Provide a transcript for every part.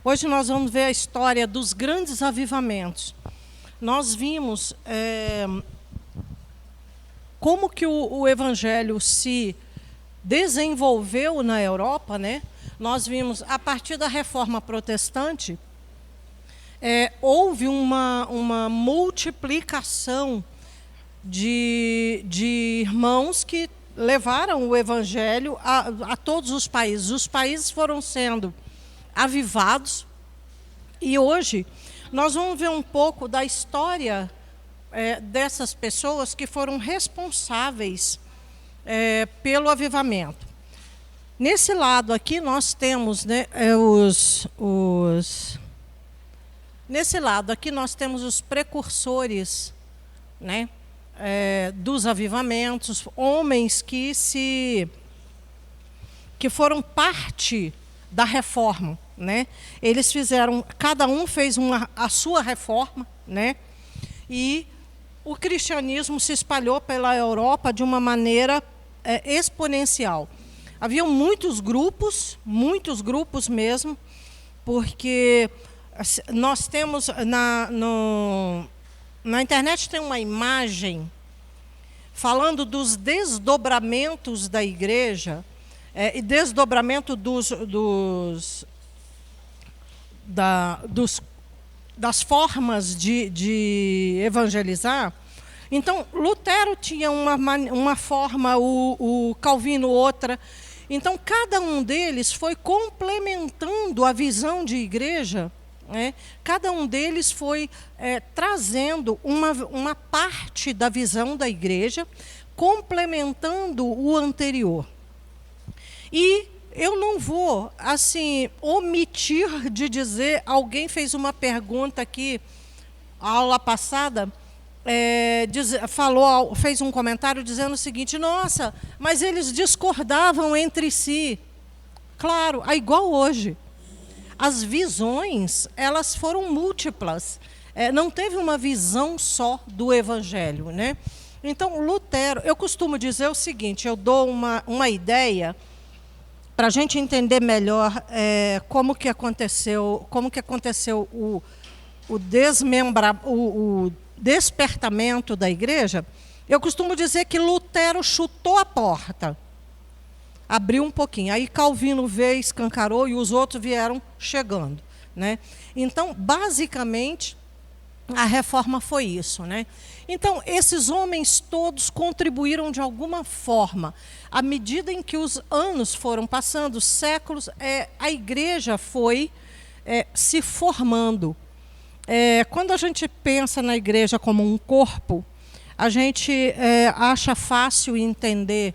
Hoje nós vamos ver a história dos grandes avivamentos. Nós vimos como que o Evangelho se desenvolveu na Europa, né? Nós vimos, a partir da Reforma Protestante, houve uma multiplicação de irmãos que levaram o Evangelho a todos os países. Os países foram sendo avivados, e hoje nós vamos ver um pouco da história dessas pessoas que foram responsáveis pelo avivamento. Nesse lado aqui nós temos, né, nesse lado aqui nós temos os precursores, né, dos avivamentos, homens que foram parte da reforma, né? Eles fizeram, cada um fez a sua reforma, né? E o cristianismo se espalhou pela Europa de uma maneira exponencial. Havia muitos grupos mesmo, porque nós temos na internet tem uma imagem falando dos desdobramentos da igreja, e desdobramento das formas de evangelizar. Então, Lutero tinha uma forma, o Calvino outra. Então, cada um deles foi complementando a visão de igreja, né? Cada um deles foi trazendo uma parte da visão da igreja, complementando o anterior. E eu não vou, assim, omitir de dizer, alguém fez uma pergunta aqui, a aula passada, fez um comentário dizendo o seguinte: nossa, mas eles discordavam entre si. Claro, é igual hoje. As visões, elas foram múltiplas. Não teve uma visão só do Evangelho, né? Então, Lutero, eu costumo dizer o seguinte, eu dou uma ideia para a gente entender melhor como que aconteceu o despertamento da igreja. Eu costumo dizer que Lutero chutou a porta, abriu um pouquinho, aí Calvino veio, escancarou, e os outros vieram chegando, né? Então, basicamente, a reforma foi isso, né? Então, esses homens todos contribuíram de alguma forma. À medida em que os anos foram passando, os séculos, a igreja foi se formando. Quando a gente pensa na igreja como um corpo, a gente acha fácil entender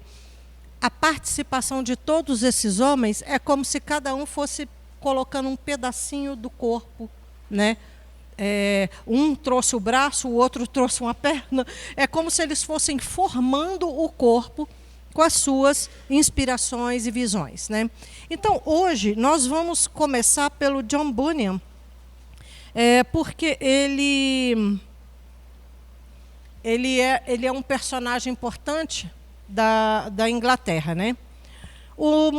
a participação de todos esses homens. É como se cada um fosse colocando um pedacinho do corpo, né? Um trouxe o braço, o outro trouxe uma perna. É como se eles fossem formando o corpo com as suas inspirações e visões, né? Então, hoje, nós vamos começar pelo John Bunyan, porque ele é um personagem importante da Inglaterra, né? Os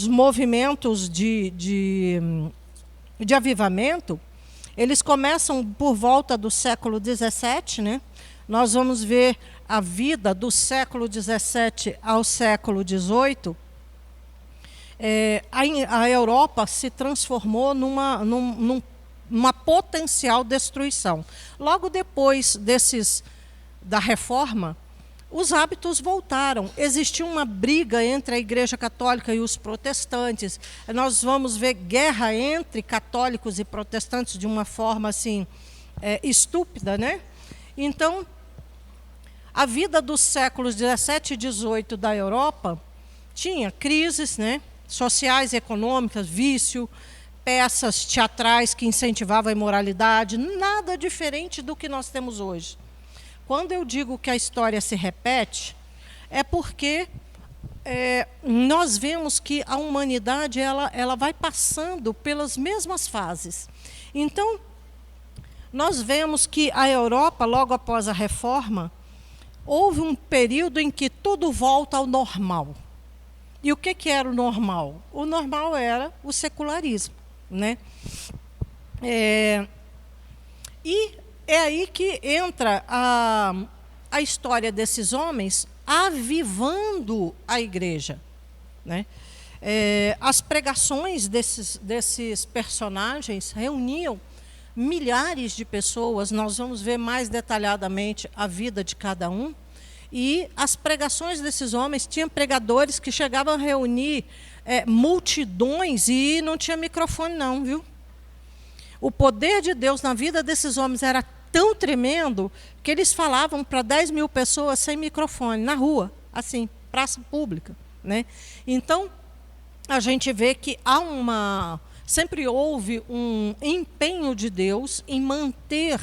movimentos de avivamento, eles começam por volta do século XVII, né? Nós vamos ver a vida do século XVII ao século XVIII. A Europa se transformou numa potencial destruição. Logo depois da reforma, os hábitos voltaram. Existiu uma briga entre a Igreja Católica e os protestantes. Nós vamos ver guerra entre católicos e protestantes de uma forma assim estúpida, né? Então, a vida dos séculos 17 e 18 da Europa tinha crises, né, sociais e econômicas, vício, peças teatrais que incentivavam a imoralidade, nada diferente do que nós temos hoje. Quando eu digo que a história se repete, é porque nós vemos que a humanidade ela vai passando pelas mesmas fases. Então, nós vemos que a Europa, logo após a reforma, houve um período em que tudo volta ao normal. E o que era o normal? O normal era o secularismo, né? E é aí que entra a história desses homens avivando a igreja, né? As pregações desses personagens reuniam milhares de pessoas. Nós vamos ver mais detalhadamente a vida de cada um. E as pregações desses homens, tinham pregadores que chegavam a reunir multidões e não tinha microfone não, viu? O poder de Deus na vida desses homens era tão tremendo que eles falavam para 10 mil pessoas sem microfone, na rua, assim, praça pública, né? Então, a gente vê que sempre houve um empenho de Deus em manter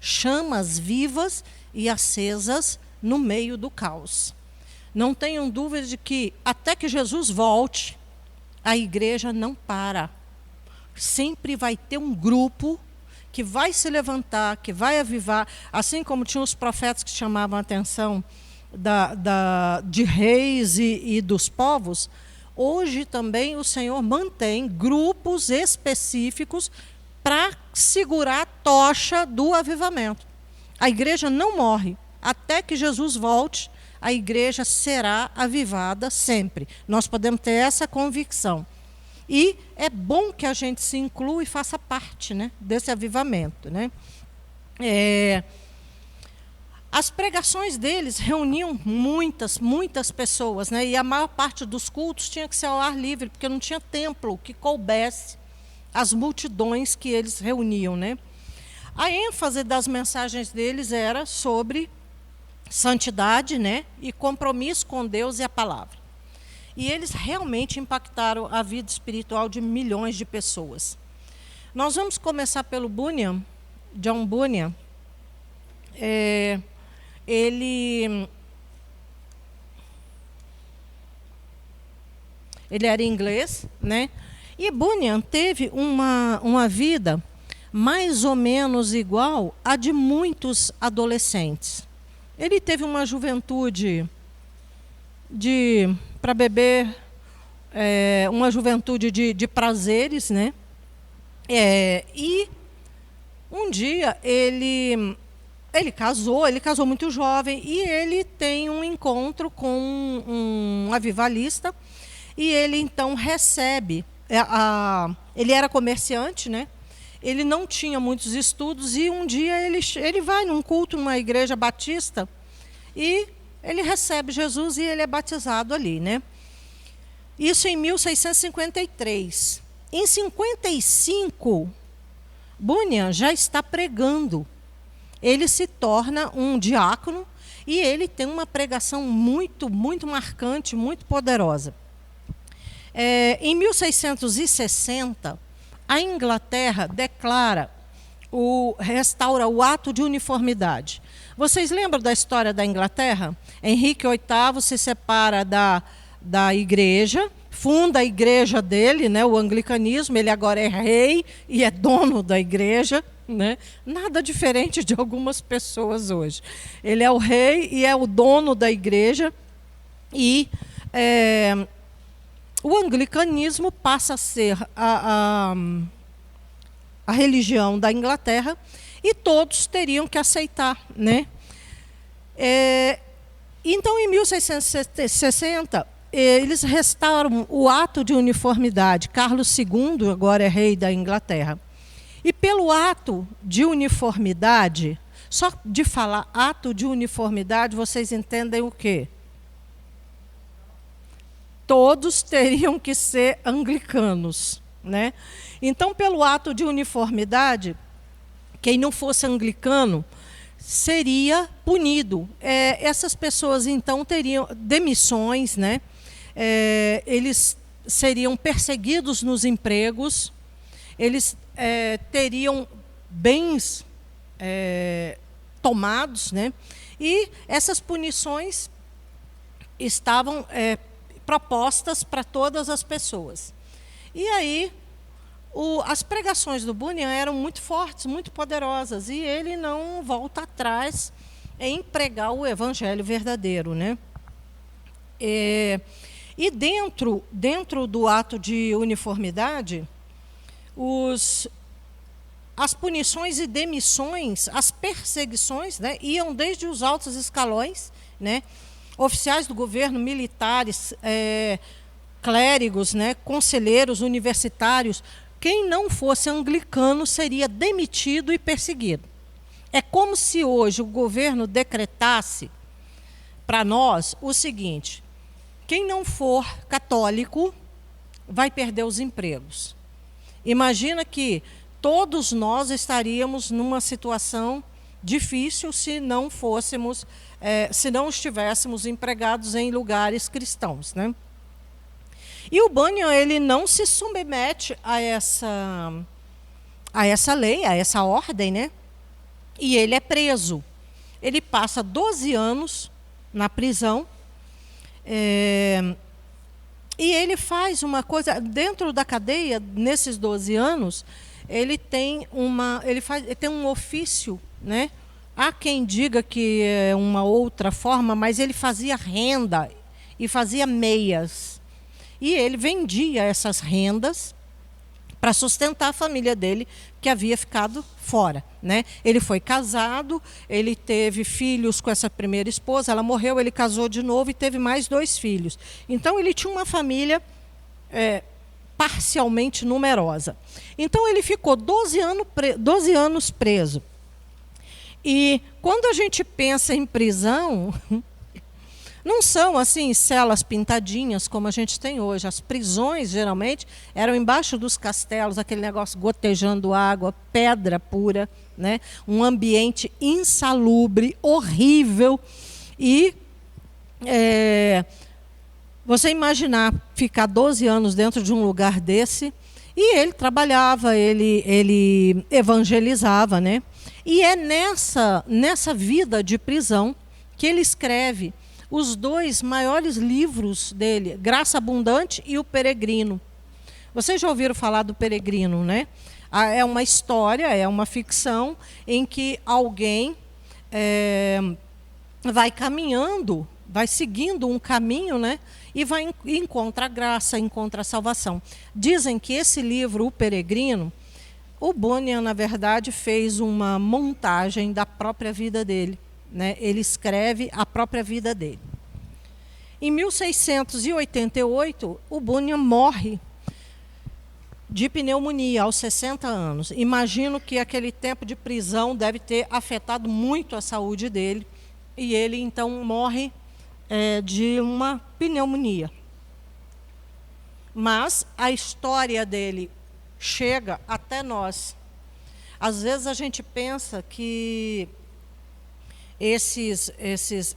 chamas vivas e acesas no meio do caos. Não tenham dúvida de que, até que Jesus volte, a igreja não para. Sempre vai ter um grupo que vai se levantar, que vai avivar, assim como tinha os profetas que chamavam a atenção de reis e dos povos. Hoje também o Senhor mantém grupos específicos para segurar a tocha do avivamento. A igreja não morre. Até que Jesus volte, a igreja será avivada sempre. Nós podemos ter essa convicção. E é bom que a gente se inclua e faça parte, né, desse avivamento, né? As pregações deles reuniam muitas pessoas, né? E a maior parte dos cultos tinha que ser ao ar livre, porque não tinha templo que coubesse as multidões que eles reuniam, né? A ênfase das mensagens deles era sobre santidade, né? E compromisso com Deus e a palavra. E eles realmente impactaram a vida espiritual de milhões de pessoas. Nós vamos começar pelo Bunyan, John Bunyan. Ele era inglês, né? E Bunyan teve uma vida mais ou menos igual à de muitos adolescentes. Ele teve uma juventude para beber, uma juventude de prazeres, né? E um dia ele casou muito jovem e ele tem um encontro com um avivalista e ele então recebe, ele era comerciante, né? Ele não tinha muitos estudos e um dia ele vai num culto numa igreja batista e ele recebe Jesus e ele é batizado ali, né? Isso em 1653. Em 55, Bunyan já está pregando. Ele se torna um diácono e ele tem uma pregação muito marcante, muito poderosa. Em 1660, a Inglaterra restaura o ato de uniformidade. Vocês lembram da história da Inglaterra? Henrique VIII se separa da igreja, funda a igreja dele, né, o anglicanismo, ele agora é rei e é dono da igreja, né? Nada diferente de algumas pessoas hoje. Ele é o rei e é o dono da igreja e o anglicanismo passa a ser a religião da Inglaterra e todos teriam que aceitar, né? Então, em 1660, eles restauram o ato de uniformidade. Carlos II agora é rei da Inglaterra. E pelo ato de uniformidade, só de falar ato de uniformidade, vocês entendem o quê? Todos teriam que ser anglicanos, né? Então, pelo ato de uniformidade, quem não fosse anglicano seria punido. Essas pessoas, então, teriam demissões, né? Eles seriam perseguidos nos empregos, eles teriam bens tomados, né? E essas punições estavam propostas para todas as pessoas. E aí, as pregações do Bunyan eram muito fortes, muito poderosas, e ele não volta atrás em pregar o evangelho verdadeiro, né? E dentro do ato de uniformidade, as punições e demissões, as perseguições, né, iam desde os altos escalões, né, oficiais do governo, militares, clérigos, né, conselheiros universitários. Quem não fosse anglicano seria demitido e perseguido. É como se hoje o governo decretasse para nós o seguinte: quem não for católico vai perder os empregos. Imagina que todos nós estaríamos numa situação difícil se não fôssemos, se não estivéssemos empregados em lugares cristãos, né? E o Bunyan, ele não se submete a essa lei, a essa ordem, né? E ele é preso. Ele passa 12 anos na prisão. E ele faz uma coisa dentro da cadeia. Nesses 12 anos, ele tem um ofício, né? Há quem diga que é uma outra forma, mas ele fazia renda e fazia meias. E ele vendia essas rendas para sustentar a família dele, que havia ficado fora, né? Ele foi casado, ele teve filhos com essa primeira esposa, ela morreu, ele casou de novo e teve mais 2 filhos. Então, ele tinha uma família parcialmente numerosa. Então, ele ficou 12 anos preso. E quando a gente pensa em prisão, não são assim celas pintadinhas como a gente tem hoje. As prisões, geralmente, eram embaixo dos castelos, aquele negócio gotejando água, pedra pura, né? Um ambiente insalubre, horrível. E você imaginar ficar 12 anos dentro de um lugar desse, e ele trabalhava, ele evangelizava, né? E é nessa vida de prisão que ele escreve os 2 maiores livros dele, Graça Abundante e O Peregrino. Vocês já ouviram falar do Peregrino, né? É uma história, é uma ficção em que alguém vai caminhando, vai seguindo um caminho, né? E encontra a graça, encontra a salvação. Dizem que esse livro, O Peregrino, o Bunyan, na verdade, fez uma montagem da própria vida dele, né? Ele escreve a própria vida dele. Em 1688, o Bunyan morre de pneumonia aos 60 anos. Imagino que aquele tempo de prisão deve ter afetado muito a saúde dele. E ele, então, morre de uma pneumonia. Mas a história dele chega até nós. Às vezes a gente pensa que esses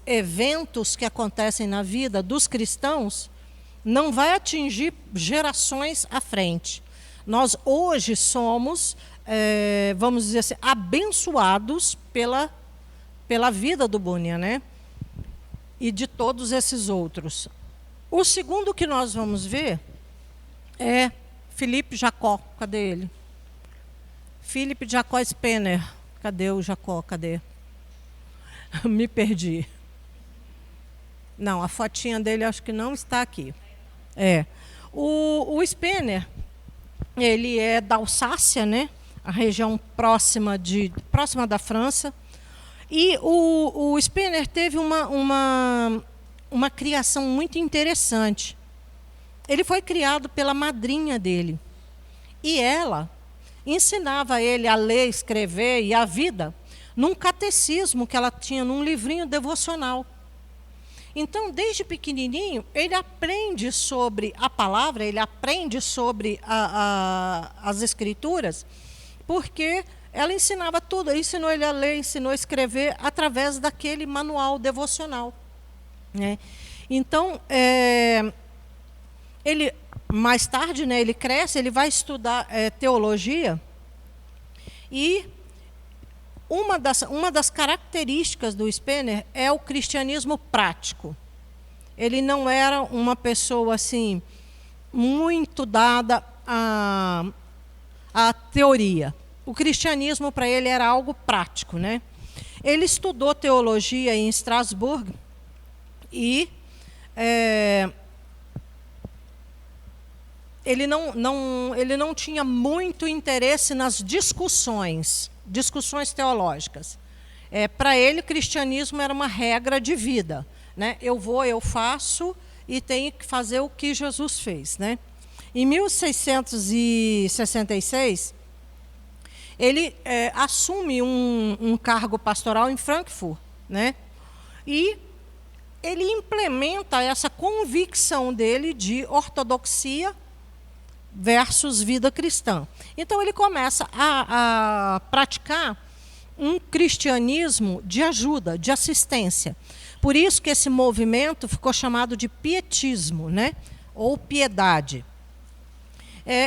eventos que acontecem na vida dos cristãos não vai atingir gerações à frente. Nós hoje somos, vamos dizer assim, abençoados pela vida do Bunyan, né? E de todos esses outros. O segundo que nós vamos ver é Philippe Jacot. Cadê ele? Philippe Jacot Spener. Cadê o Jacot? Cadê? Me perdi. Não, a fotinha dele acho que não está aqui. O Spener, ele é da Alsácia, né? A região próxima da França. E o Spener teve uma criação muito interessante. Ele foi criado pela madrinha dele. E ela ensinava ele a ler, escrever e a vida num catecismo que ela tinha, num livrinho devocional. Então, desde pequenininho, ele aprende sobre a palavra, ele aprende sobre as escrituras, porque ela ensinava tudo, ensinou ele a ler, ensinou a escrever através daquele manual devocional, né? Então, ele, mais tarde, né, ele cresce, ele vai estudar teologia, e uma das características do Spener é o cristianismo prático. Ele não era uma pessoa assim muito dada à teoria. O cristianismo para ele era algo prático, né? Ele estudou teologia em Estrasburgo e ele não tinha muito interesse nas discussões teológicas. Para ele, o cristianismo era uma regra de vida, né? Eu faço e tenho que fazer o que Jesus fez, né? Em 1666, ele assume um cargo pastoral em Frankfurt, né? E ele implementa essa convicção dele de ortodoxia versus vida cristã. Então, ele começa a praticar um cristianismo de ajuda, de assistência. Por isso que esse movimento ficou chamado de pietismo, né? Ou piedade.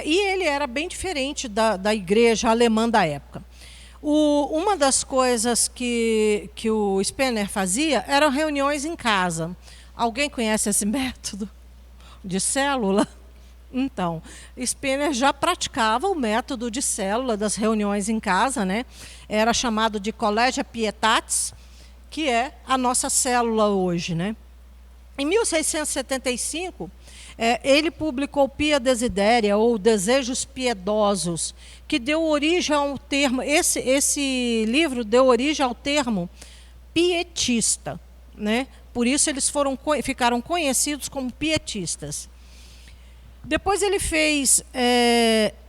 E ele era bem diferente da igreja alemã da época. Uma das coisas que o Spener fazia eram reuniões em casa. Alguém conhece esse método de célula? Então, Spener já praticava o método de célula das reuniões em casa, né? Era chamado de Collegia Pietatis, que é a nossa célula hoje, né? Em 1675, ele publicou Pia Desideria, ou Desejos Piedosos, que deu origem ao termo, esse livro deu origem ao termo pietista, né? Por isso eles ficaram conhecidos como pietistas. Depois ele fez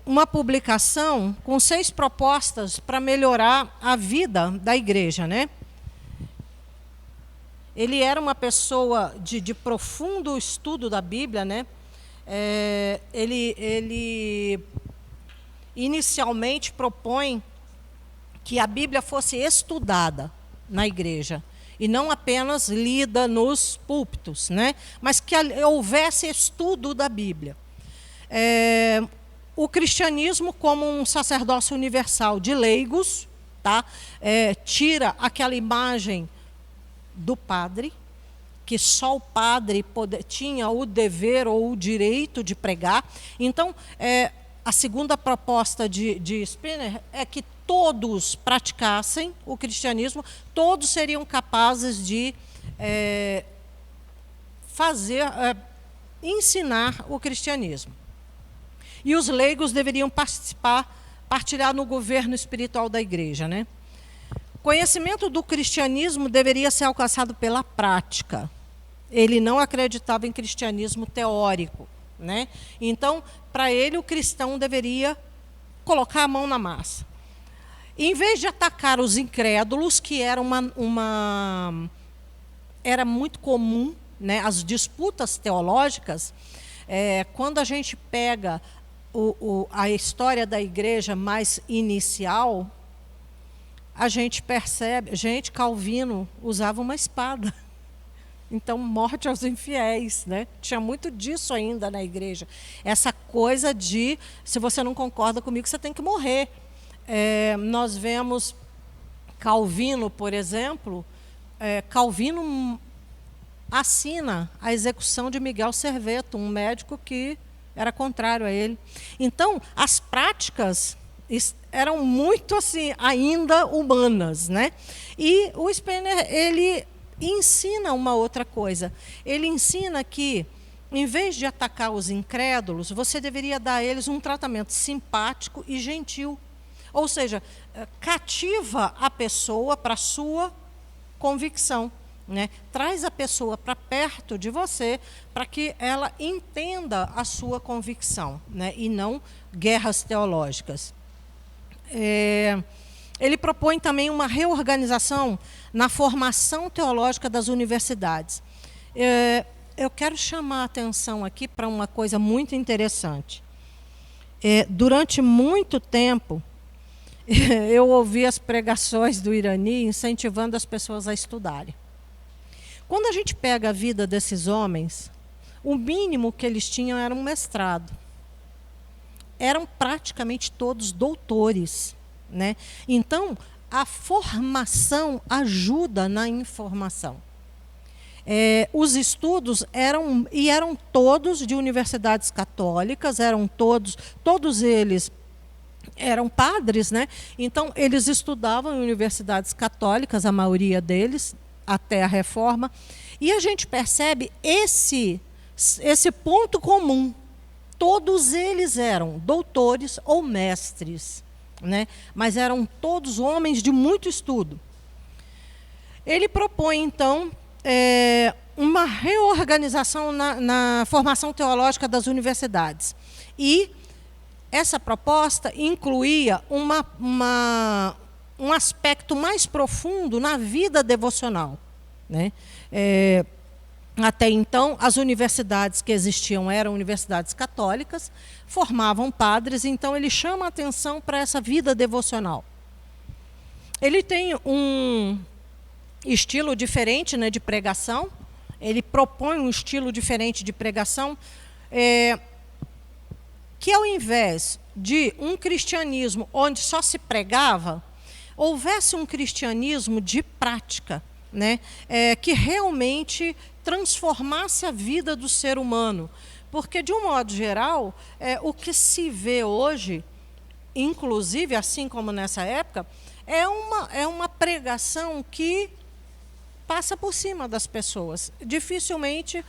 uma publicação com 6 propostas para melhorar a vida da igreja, né? Ele era uma pessoa de profundo estudo da Bíblia, né? Ele inicialmente propõe que a Bíblia fosse estudada na igreja e não apenas lida nos púlpitos, né? Mas que houvesse estudo da Bíblia. O cristianismo como um sacerdócio universal de leigos, tá? Tira aquela imagem do padre, que só o padre tinha o dever ou o direito de pregar. Então, a segunda proposta de Spener é que todos praticassem o cristianismo, todos seriam capazes de ensinar o cristianismo. E os leigos deveriam partilhar no governo espiritual da igreja, né? Conhecimento do cristianismo deveria ser alcançado pela prática. Ele não acreditava em cristianismo teórico, né? Então, para ele, o cristão deveria colocar a mão na massa. Em vez de atacar os incrédulos, que era era muito comum, né, as disputas teológicas, quando a gente pega a história da igreja mais inicial, a gente percebe, Calvino usava uma espada. Então, morte aos infiéis, né? Tinha muito disso ainda na igreja. Essa coisa de, se você não concorda comigo, você tem que morrer. Nós vemos Calvino, por exemplo, Calvino assina a execução de Miguel Serveto, um médico que era contrário a ele. Então, as práticas eram muito assim, ainda humanas, né? E o Spener, ele ensina uma outra coisa. Ele ensina que, em vez de atacar os incrédulos, você deveria dar a eles um tratamento simpático e gentil. Ou seja, cativa a pessoa para a sua convicção, né? Traz a pessoa para perto de você para que ela entenda a sua convicção, né? E não guerras teológicas. Ele propõe também uma reorganização na formação teológica das universidades. Eu quero chamar a atenção aqui para uma coisa muito interessante. Durante muito tempo, eu ouvi as pregações do Irani incentivando as pessoas a estudarem. Quando a gente pega a vida desses homens, o mínimo que eles tinham era um mestrado. Eram praticamente todos doutores, né? Então, a formação ajuda na informação. Os estudos eram todos de universidades católicas, todos eles eram padres, né? Então, eles estudavam em universidades católicas, a maioria deles, até a Reforma. E a gente percebe esse ponto comum, todos eles eram doutores ou mestres, né? Mas eram todos homens de muito estudo. Ele propõe, então, uma reorganização na formação teológica das universidades. E essa proposta incluía um aspecto mais profundo na vida devocional, né? Até então, as universidades que existiam eram universidades católicas, formavam padres, então ele chama a atenção para essa vida devocional. Ele tem um estilo diferente, né, de pregação, ele propõe um estilo diferente de pregação, que ao invés de um cristianismo onde só se pregava, houvesse um cristianismo de prática, né, que realmente transformasse a vida do ser humano. Porque, de um modo geral, o que se vê hoje, inclusive, assim como nessa época, é uma pregação que passa por cima das pessoas. Dificilmente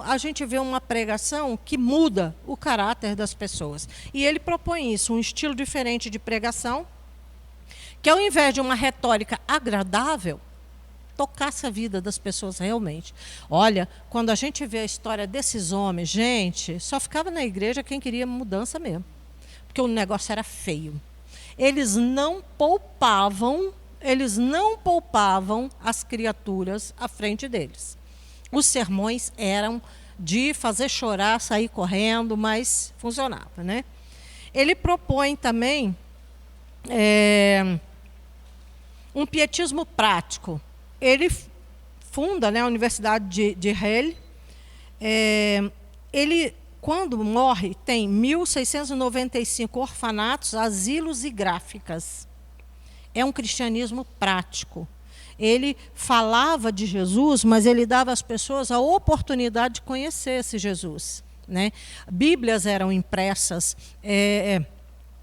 a gente vê uma pregação que muda o caráter das pessoas. E ele propõe isso, um estilo diferente de pregação, que ao invés de uma retórica agradável, tocasse a vida das pessoas realmente. Olha, quando a gente vê a história desses homens, gente, só ficava na igreja quem queria mudança mesmo. Porque o negócio era feio. Eles não poupavam as criaturas à frente deles. Os sermões eram de fazer chorar, sair correndo, mas funcionava, né? Ele propõe também um pietismo prático. Ele funda, né, a Universidade de Halle. Ele, quando morre, tem 1.695 orfanatos, asilos e gráficas. É um cristianismo prático. Ele falava de Jesus, mas ele dava às pessoas a oportunidade de conhecer esse Jesus, né? Bíblias eram impressas,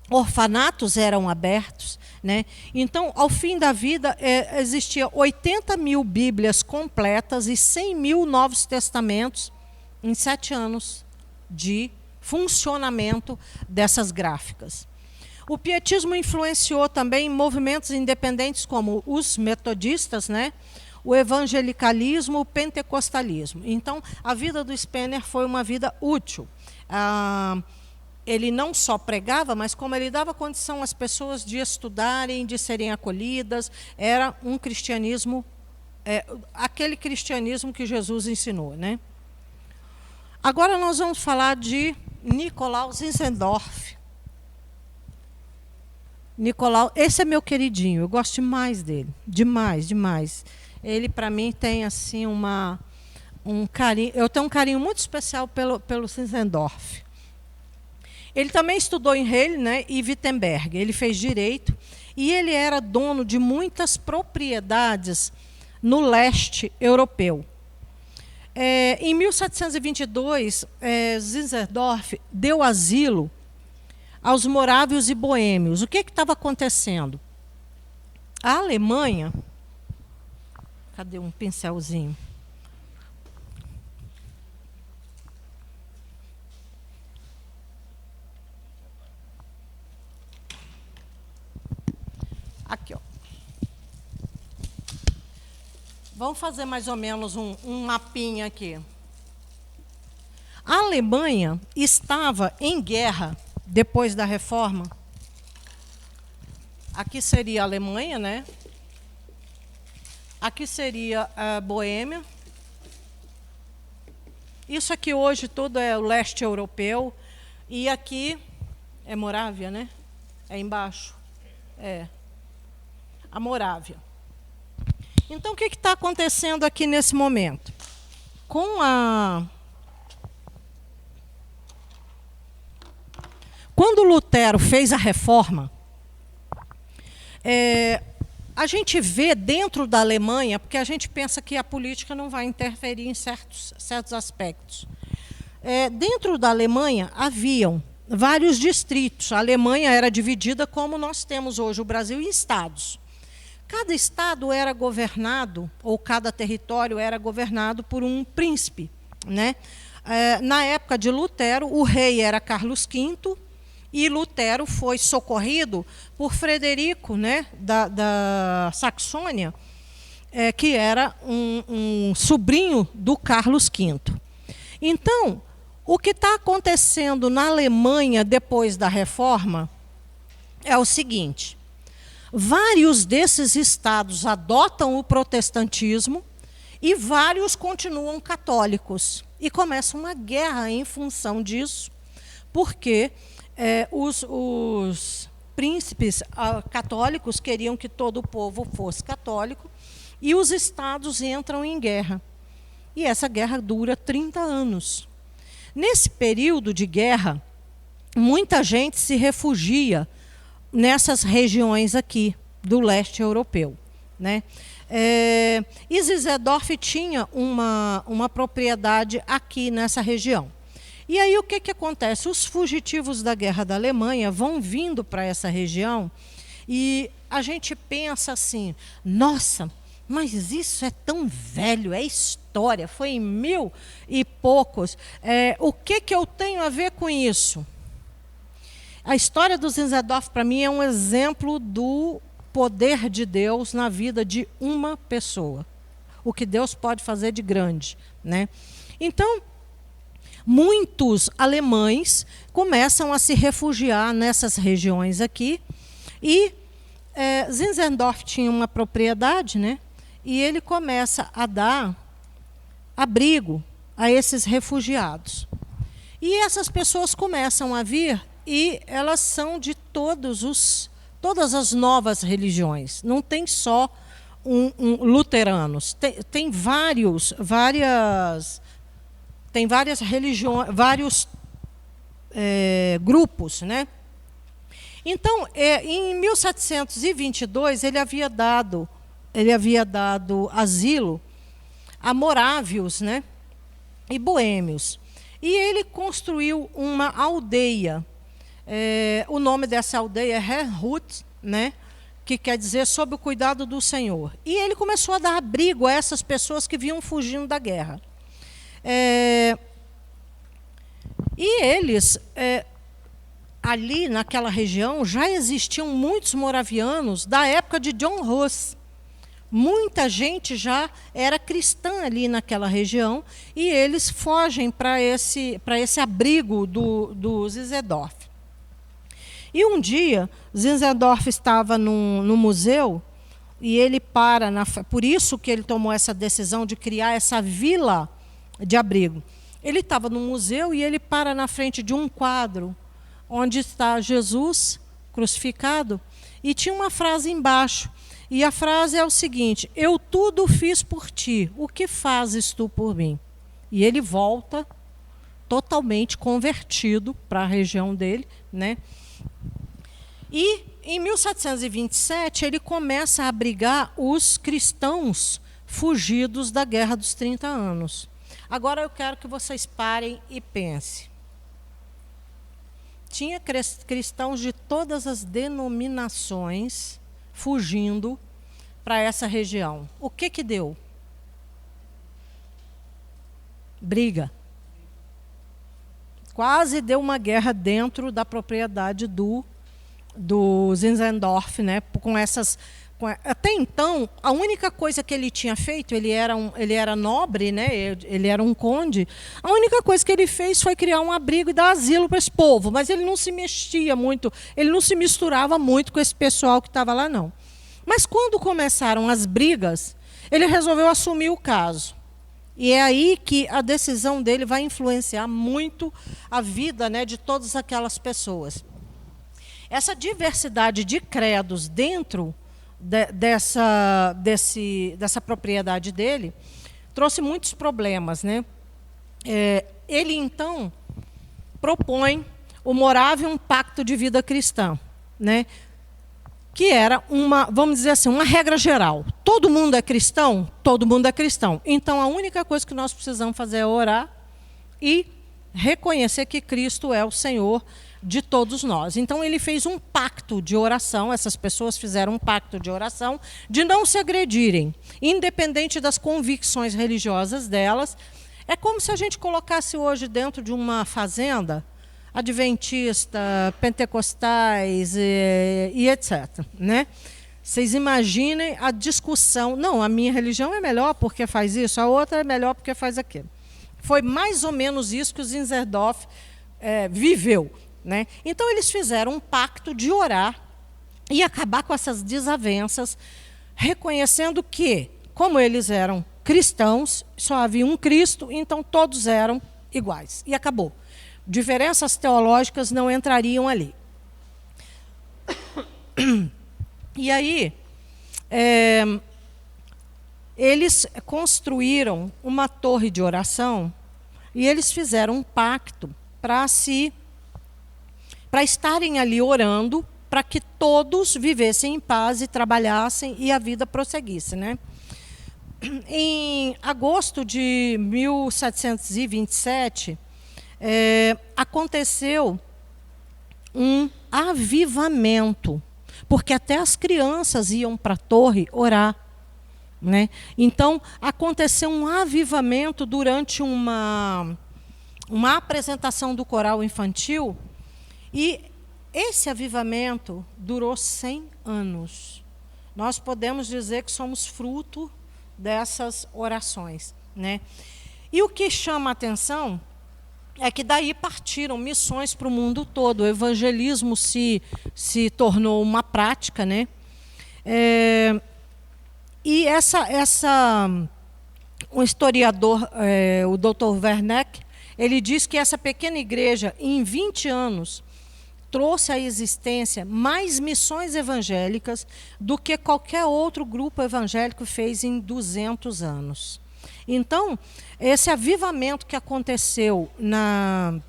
orfanatos eram abertos, né? Então, ao fim da vida, existia 80.000 Bíblias completas e 100.000 Novos Testamentos em 7 anos de funcionamento dessas gráficas. O pietismo influenciou também movimentos independentes como os metodistas, né? O evangelicalismo, o pentecostalismo. Então, a vida do Spener foi uma vida útil. Ele não só pregava, mas como ele dava condição às pessoas de estudarem, de serem acolhidas, era um cristianismo, aquele cristianismo que Jesus ensinou, né? Agora nós vamos falar de Nikolaus Zinzendorf. Nicolau, esse é meu queridinho, eu gosto demais dele, demais, demais. Ele, para mim, tem assim um carinho, eu tenho um carinho muito especial pelo Zinzendorf. Ele também estudou em Halle, né, e Wittenberg. Ele fez direito e ele era dono de muitas propriedades no leste europeu. Em 1722, Zinzendorf deu asilo aos morávios e boêmios. O que estava acontecendo? A Alemanha... Cadê um pincelzinho? Aqui, ó. Vamos fazer mais ou menos um mapinha aqui. A Alemanha estava em guerra depois da reforma. Aqui seria a Alemanha, né? Aqui seria a Boêmia. Isso aqui hoje tudo é o leste europeu. E aqui é Morávia, né? É embaixo. A Morávia. Então, o que está acontecendo aqui nesse momento? Quando Lutero fez a reforma, a gente vê dentro da Alemanha, porque a gente pensa que a política não vai interferir em certos aspectos. Dentro da Alemanha haviam vários distritos. A Alemanha era dividida como nós temos hoje o Brasil em estados. Cada estado era governado, ou cada território era governado por um príncipe, né? na época de Lutero, o rei era Carlos V, e Lutero foi socorrido por Frederico, né, da Saxônia, que era um sobrinho do Carlos V. Então, o que está acontecendo na Alemanha depois da Reforma é o seguinte: vários desses estados adotam o protestantismo e vários continuam católicos. E começa uma guerra em função disso, porque os príncipes católicos queriam que todo o povo fosse católico, e os estados entram em guerra. E essa guerra dura 30 anos. Nesse período de guerra, muita gente se refugia nessas regiões aqui do leste europeu, né? E Zinzendorf tinha uma propriedade aqui nessa região. E aí o que acontece? Os fugitivos da guerra da Alemanha vão vindo para essa região e a gente pensa assim: nossa, mas isso é tão velho, é história, foi em 1000 e poucos. O que eu tenho a ver com isso? A história do Zinzendorf, para mim, é um exemplo do poder de Deus na vida de uma pessoa. O que Deus pode fazer de grande, né? Então, muitos alemães começam a se refugiar nessas regiões aqui. E Zinzendorf tinha uma propriedade, né? E ele começa a dar abrigo a esses refugiados. E essas pessoas começam a vir, e elas são de todas as novas religiões. Não tem só luteranos. Tem várias religiões, vários grupos, né? Então, em 1722, ele havia dado asilo a morávios, né, e boêmios. E ele construiu uma aldeia. O nome dessa aldeia é Herrnhut, né, que quer dizer sob o cuidado do Senhor. E ele começou a dar abrigo a essas pessoas que vinham fugindo da guerra. E eles, ali naquela região, já existiam muitos moravianos da época de John Hus. Muita gente já era cristã ali naquela região, e eles fogem para esse abrigo do Zinzendorf. E um dia, Zinzendorf estava no museu, e ele por isso que ele tomou essa decisão de criar essa vila de abrigo. Ele estava no museu e ele para na frente de um quadro onde está Jesus crucificado, e tinha uma frase embaixo. E a frase é o seguinte: eu tudo fiz por ti, o que fazes tu por mim? E ele volta totalmente convertido para a região dele, né? E em 1727 ele começa a abrigar os cristãos fugidos da Guerra dos 30 anos. Agora eu quero que vocês parem e pensem. Tinha cristãos de todas as denominações fugindo para essa região. O que deu? Briga. Quase deu uma guerra dentro da propriedade do Zinzendorf, né? Até então, a única coisa que ele tinha feito, ele era nobre, né? Ele era um conde. A única coisa que ele fez foi criar um abrigo e dar asilo para esse povo, mas ele não se mexia muito, ele não se misturava muito com esse pessoal que estava lá, não. Mas quando começaram as brigas, ele resolveu assumir o caso. E é aí que a decisão dele vai influenciar muito a vida, né, de todas aquelas pessoas. Essa diversidade de credos dentro dessa propriedade dele trouxe muitos problemas, né? Ele, então, propõe o Moravian Pacto de Vida Cristã, né? Que era vamos dizer assim, uma regra geral. Todo mundo é cristão? Todo mundo é cristão. Então, a única coisa que nós precisamos fazer é orar e reconhecer que Cristo é o Senhor de todos nós. Então, ele fez um pacto de oração, essas pessoas fizeram um pacto de oração, de não se agredirem, independente das convicções religiosas delas. É como se a gente colocasse hoje dentro de uma fazenda adventista, pentecostais e etc. Né? Vocês imaginem a discussão. Não, a minha religião é melhor porque faz isso, a outra é melhor porque faz aquilo. Foi mais ou menos isso que o Zinzendorf viveu. Né? Então, eles fizeram um pacto de orar e acabar com essas desavenças, reconhecendo que, como eles eram cristãos, só havia um Cristo, então todos eram iguais. E acabou. Diferenças teológicas não entrariam ali. E aí, eles construíram uma torre de oração e eles fizeram um pacto para estarem ali orando, para que todos vivessem em paz e trabalhassem e a vida prosseguisse. Né? Em agosto de 1727, aconteceu um avivamento, porque até as crianças iam para a torre orar. Né? Então, aconteceu um avivamento durante uma apresentação do coral infantil, e esse avivamento durou 100 anos. Nós podemos dizer que somos fruto dessas orações. Né? E o que chama a atenção é que daí partiram missões para o mundo todo. O evangelismo se tornou uma prática. Né? E um historiador, o Dr. Werneck, ele diz que essa pequena igreja, em 20 anos, trouxe à existência mais missões evangélicas do que qualquer outro grupo evangélico fez em 200 anos. Então, esse avivamento que aconteceu na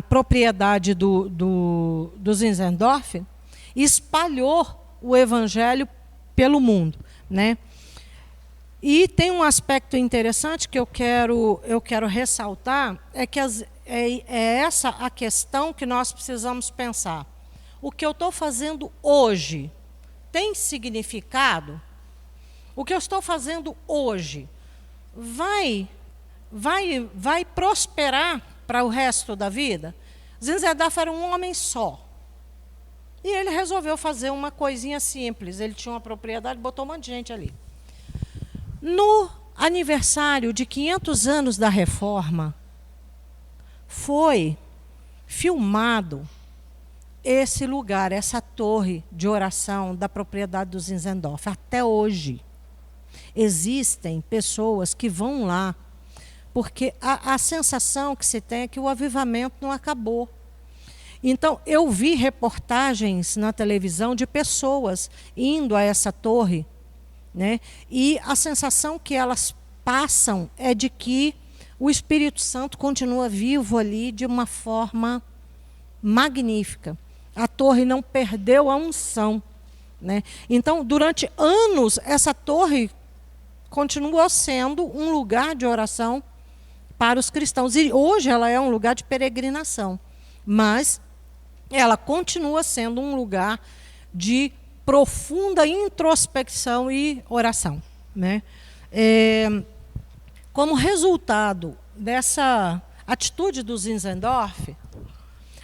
propriedade do Zinzendorf espalhou o evangelho pelo mundo. Né? E tem um aspecto interessante que eu quero ressaltar, é que é essa a questão que nós precisamos pensar. O que eu estou fazendo hoje tem significado? O que eu estou fazendo hoje vai prosperar para o resto da vida? Zinzendorf era um homem só. E ele resolveu fazer uma coisinha simples. Ele tinha uma propriedade, botou um monte de gente ali. No aniversário de 500 anos da Reforma, foi filmado esse lugar, essa torre de oração da propriedade do Zinzendorf. Até hoje, existem pessoas que vão lá, porque a sensação que se tem é que o avivamento não acabou. Então, eu vi reportagens na televisão de pessoas indo a essa torre, né? E a sensação que elas passam é de que o Espírito Santo continua vivo ali de uma forma magnífica. A torre não perdeu a unção. Né? Então, durante anos, essa torre continuou sendo um lugar de oração para os cristãos. E hoje ela é um lugar de peregrinação. Mas ela continua sendo um lugar de profunda introspecção e oração. Né? Como resultado dessa atitude do Zinzendorf,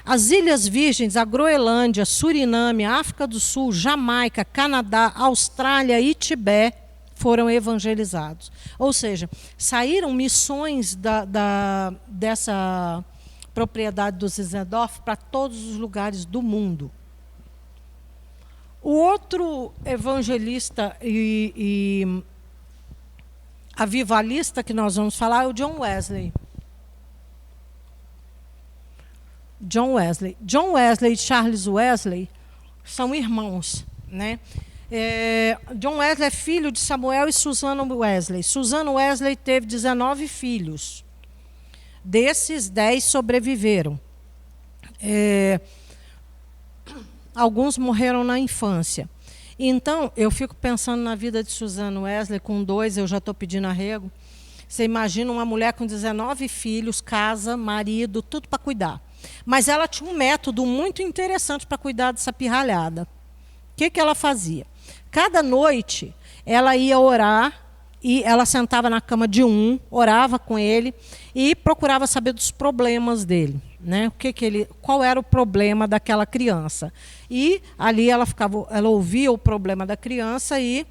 as Ilhas Virgens, a Groenlândia, Suriname, a África do Sul, Jamaica, Canadá, Austrália e Tibete foram evangelizados. Ou seja, saíram missões dessa propriedade do Zinzendorf para todos os lugares do mundo. O outro evangelista e avivalista que nós vamos falar é o John Wesley. John Wesley e Charles Wesley são irmãos. Né? John Wesley é filho de Samuel e Susana Wesley. Susana Wesley teve 19 filhos. Desses, 10 sobreviveram. Alguns morreram na infância. Então, eu fico pensando na vida de Susana Wesley, com 2 eu já estou pedindo arrego. Você imagina uma mulher com 19 filhos, casa, marido, tudo para cuidar. Mas ela tinha um método muito interessante para cuidar dessa pirralhada. O que ela fazia? Cada noite, ela ia orar e ela sentava na cama de um, orava com ele e procurava saber dos problemas dele, né? Qual era o problema daquela criança. E ali ela ouvia o problema da criança e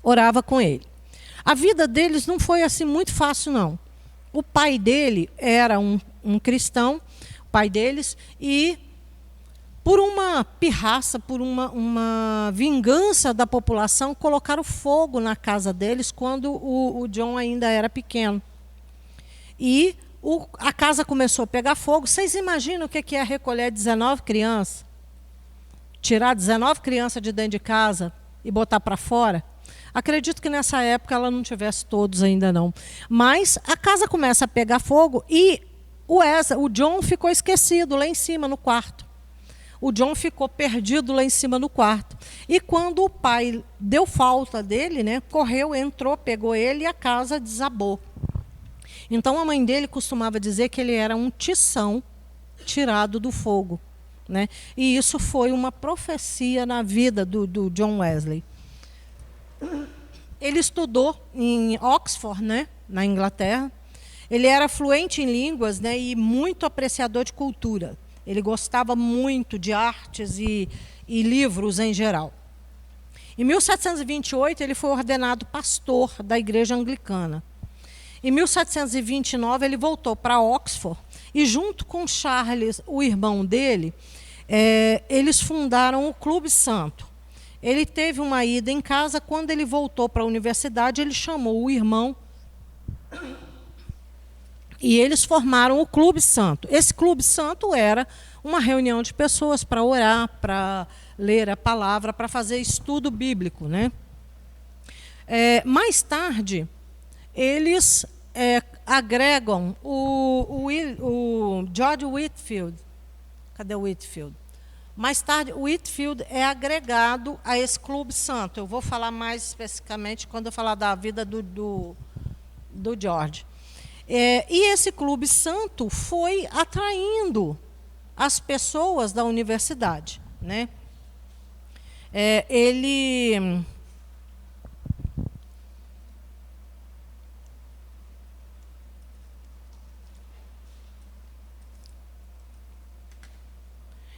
orava com ele. A vida deles não foi assim muito fácil, não. O pai dele era um cristão, o pai deles, e por uma pirraça, por uma vingança da população, colocaram fogo na casa deles quando o John ainda era pequeno. E a casa começou a pegar fogo. Vocês imaginam o que é recolher 19 crianças? Tirar 19 crianças de dentro de casa e botar para fora? Acredito que nessa época ela não tivesse todos ainda não. Mas a casa começa a pegar fogo e o John ficou esquecido lá em cima no quarto. O John ficou perdido lá em cima no quarto. E quando o pai deu falta dele, né, correu, entrou, pegou ele e a casa desabou. Então a mãe dele costumava dizer que ele era um tição tirado do fogo, né? E isso foi uma profecia na vida do John Wesley. Ele estudou em Oxford, né, na Inglaterra. Ele era fluente em línguas, né, e muito apreciador de cultura. Ele gostava muito de artes e livros em geral. Em 1728, ele foi ordenado pastor da igreja anglicana. Em 1729, ele voltou para Oxford e, junto com Charles, o irmão dele, eles fundaram o Clube Santo. Ele teve uma ida em casa. Quando ele voltou para a universidade, ele chamou o irmão e eles formaram o Clube Santo. Esse Clube Santo era uma reunião de pessoas para orar, para ler a palavra, para fazer estudo bíblico, né? Mais tarde, eles agregam o George Whitefield. Cadê o Whitefield? Mais tarde, o Whitefield é agregado a esse Clube Santo. Eu vou falar mais especificamente quando eu falar da vida do George. E esse Clube Santo foi atraindo as pessoas da universidade, né? Ele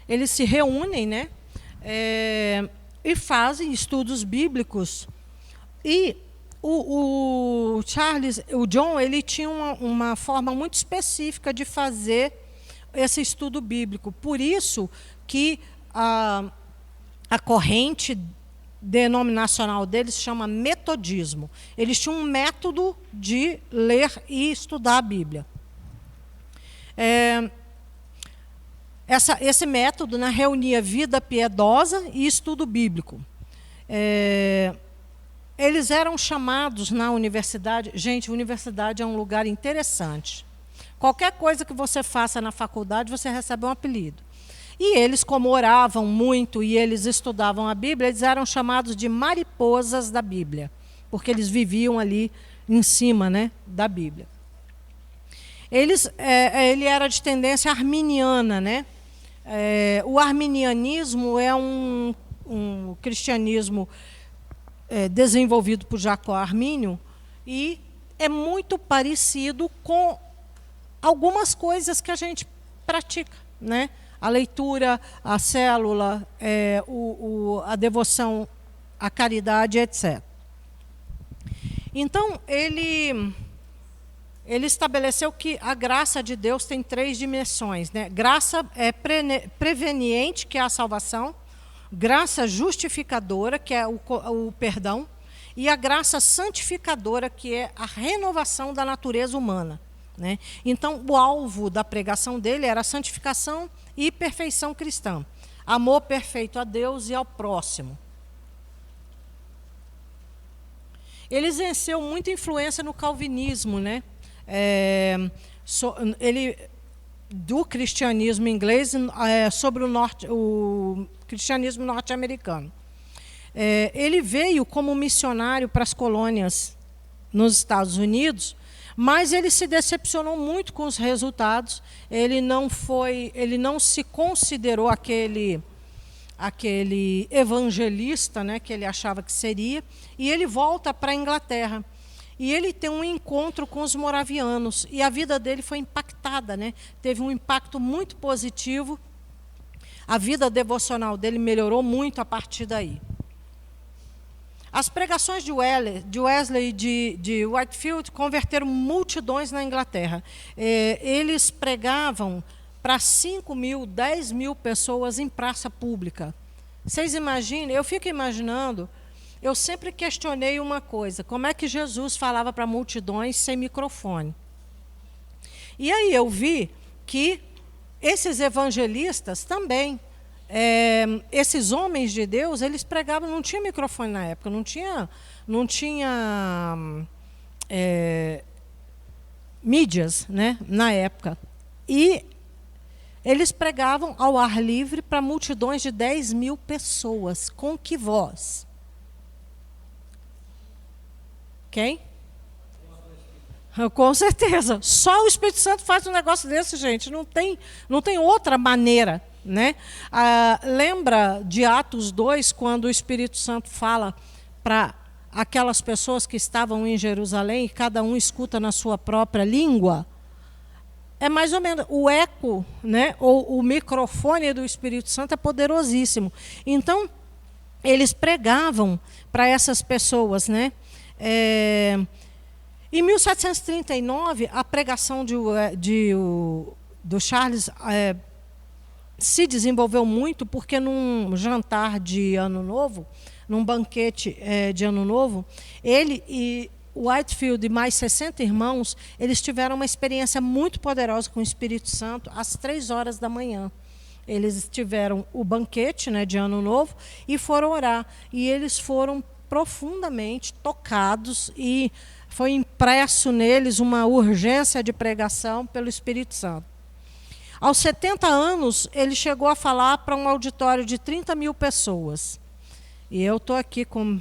eles se reúnem, né? E fazem estudos bíblicos. E o John, ele tinha uma forma muito específica de fazer esse estudo bíblico. Por isso que a corrente denominacional deles se chama metodismo. Eles tinham um método de ler e estudar a Bíblia. Esse método, né, reunia vida piedosa e estudo bíblico. Eles eram chamados na universidade... Gente, a universidade é um lugar interessante. Qualquer coisa que você faça na faculdade, você recebe um apelido. E eles, como oravam muito e eles estudavam a Bíblia, eles eram chamados de mariposas da Bíblia, porque eles viviam ali em cima, né, da Bíblia. Ele era de tendência arminiana, né? O arminianismo é um cristianismo desenvolvido por Jacó Armínio e é muito parecido com algumas coisas que a gente pratica, né? A leitura, a célula, a devoção, a caridade, etc. Então, ele estabeleceu que a graça de Deus tem 3 dimensões, né? Graça preveniente, que é a salvação, graça justificadora, que é o perdão, e a graça santificadora, que é a renovação da natureza humana, né? Então, o alvo da pregação dele era a santificação e perfeição cristã, amor perfeito a Deus e ao próximo. Ele exerceu muita influência no calvinismo, né? Do cristianismo inglês sobre o cristianismo norte-americano. Ele veio como missionário para as colônias nos Estados Unidos, mas ele se decepcionou muito com os resultados. Ele não se considerou aquele evangelista, né, que ele achava que seria, e ele volta para a Inglaterra. E ele tem um encontro com os moravianos, e a vida dele foi impactada, né? Teve um impacto muito positivo, a vida devocional dele melhorou muito a partir daí. As pregações de Wesley e de Whitefield converteram multidões na Inglaterra. Eles pregavam para 5.000, 10.000 pessoas em praça pública. Vocês imaginem, eu fico imaginando, eu sempre questionei uma coisa, como é que Jesus falava para multidões sem microfone? E aí eu vi que esses evangelistas também, esses homens de Deus, eles pregavam, não tinha microfone na época, não tinha mídias, né, na época. E eles pregavam ao ar livre para multidões de 10.000 pessoas. Com que voz? Quem? Com certeza. Só o Espírito Santo faz um negócio desse, gente. Não tem outra maneira, né? Lembra de Atos 2, quando o Espírito Santo fala para aquelas pessoas que estavam em Jerusalém, e cada um escuta na sua própria língua? É mais ou menos, o eco, né, ou o microfone do Espírito Santo é poderosíssimo. Então, eles pregavam para essas pessoas, né? Em 1739, a pregação do Charles se desenvolveu muito, porque num jantar de Ano Novo, num banquete de Ano Novo, ele e Whitefield e mais 60 irmãos, eles tiveram uma experiência muito poderosa com o Espírito Santo às 3 horas da manhã. Eles tiveram o banquete, né, de Ano Novo e foram orar. E eles foram profundamente tocados e foi impresso neles uma urgência de pregação pelo Espírito Santo. Aos 70 anos, ele chegou a falar para um auditório de 30.000 pessoas. E eu estou aqui com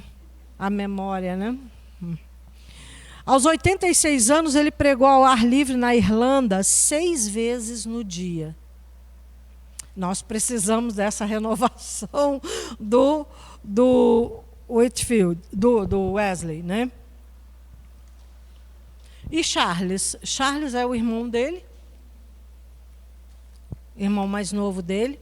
a memória, né? Aos 86 anos, ele pregou ao ar livre na Irlanda 6 vezes no dia. Nós precisamos dessa renovação do Whitefield, do Wesley, né? E Charles é o irmão dele, irmão mais novo dele,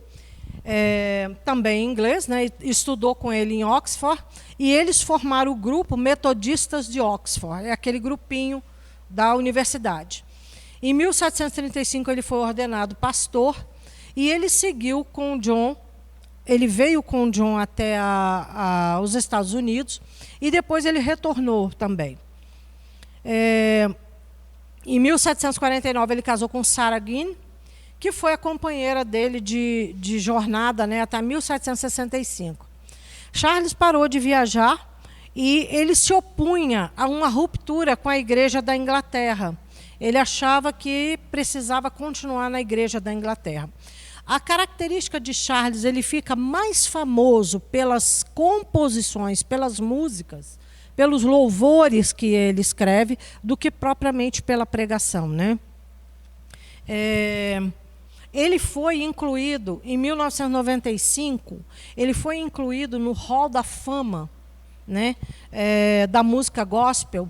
também inglês, né? Estudou com ele em Oxford, e eles formaram o grupo Metodistas de Oxford, é aquele grupinho da universidade. Em 1735 ele foi ordenado pastor, e ele seguiu com John, ele veio com John até os Estados Unidos, e depois ele retornou também. Em 1749 ele casou com Sarah Guinn, que foi a companheira dele de jornada, né, até 1765. Charles parou de viajar e ele se opunha a uma ruptura com a Igreja da Inglaterra. Ele achava que precisava continuar na Igreja da Inglaterra. A característica de Charles, ele fica mais famoso pelas composições, pelas músicas, pelos louvores que ele escreve, do que propriamente pela pregação, né? Ele foi incluído, em 1995, ele foi incluído no Hall da Fama, né, da música gospel,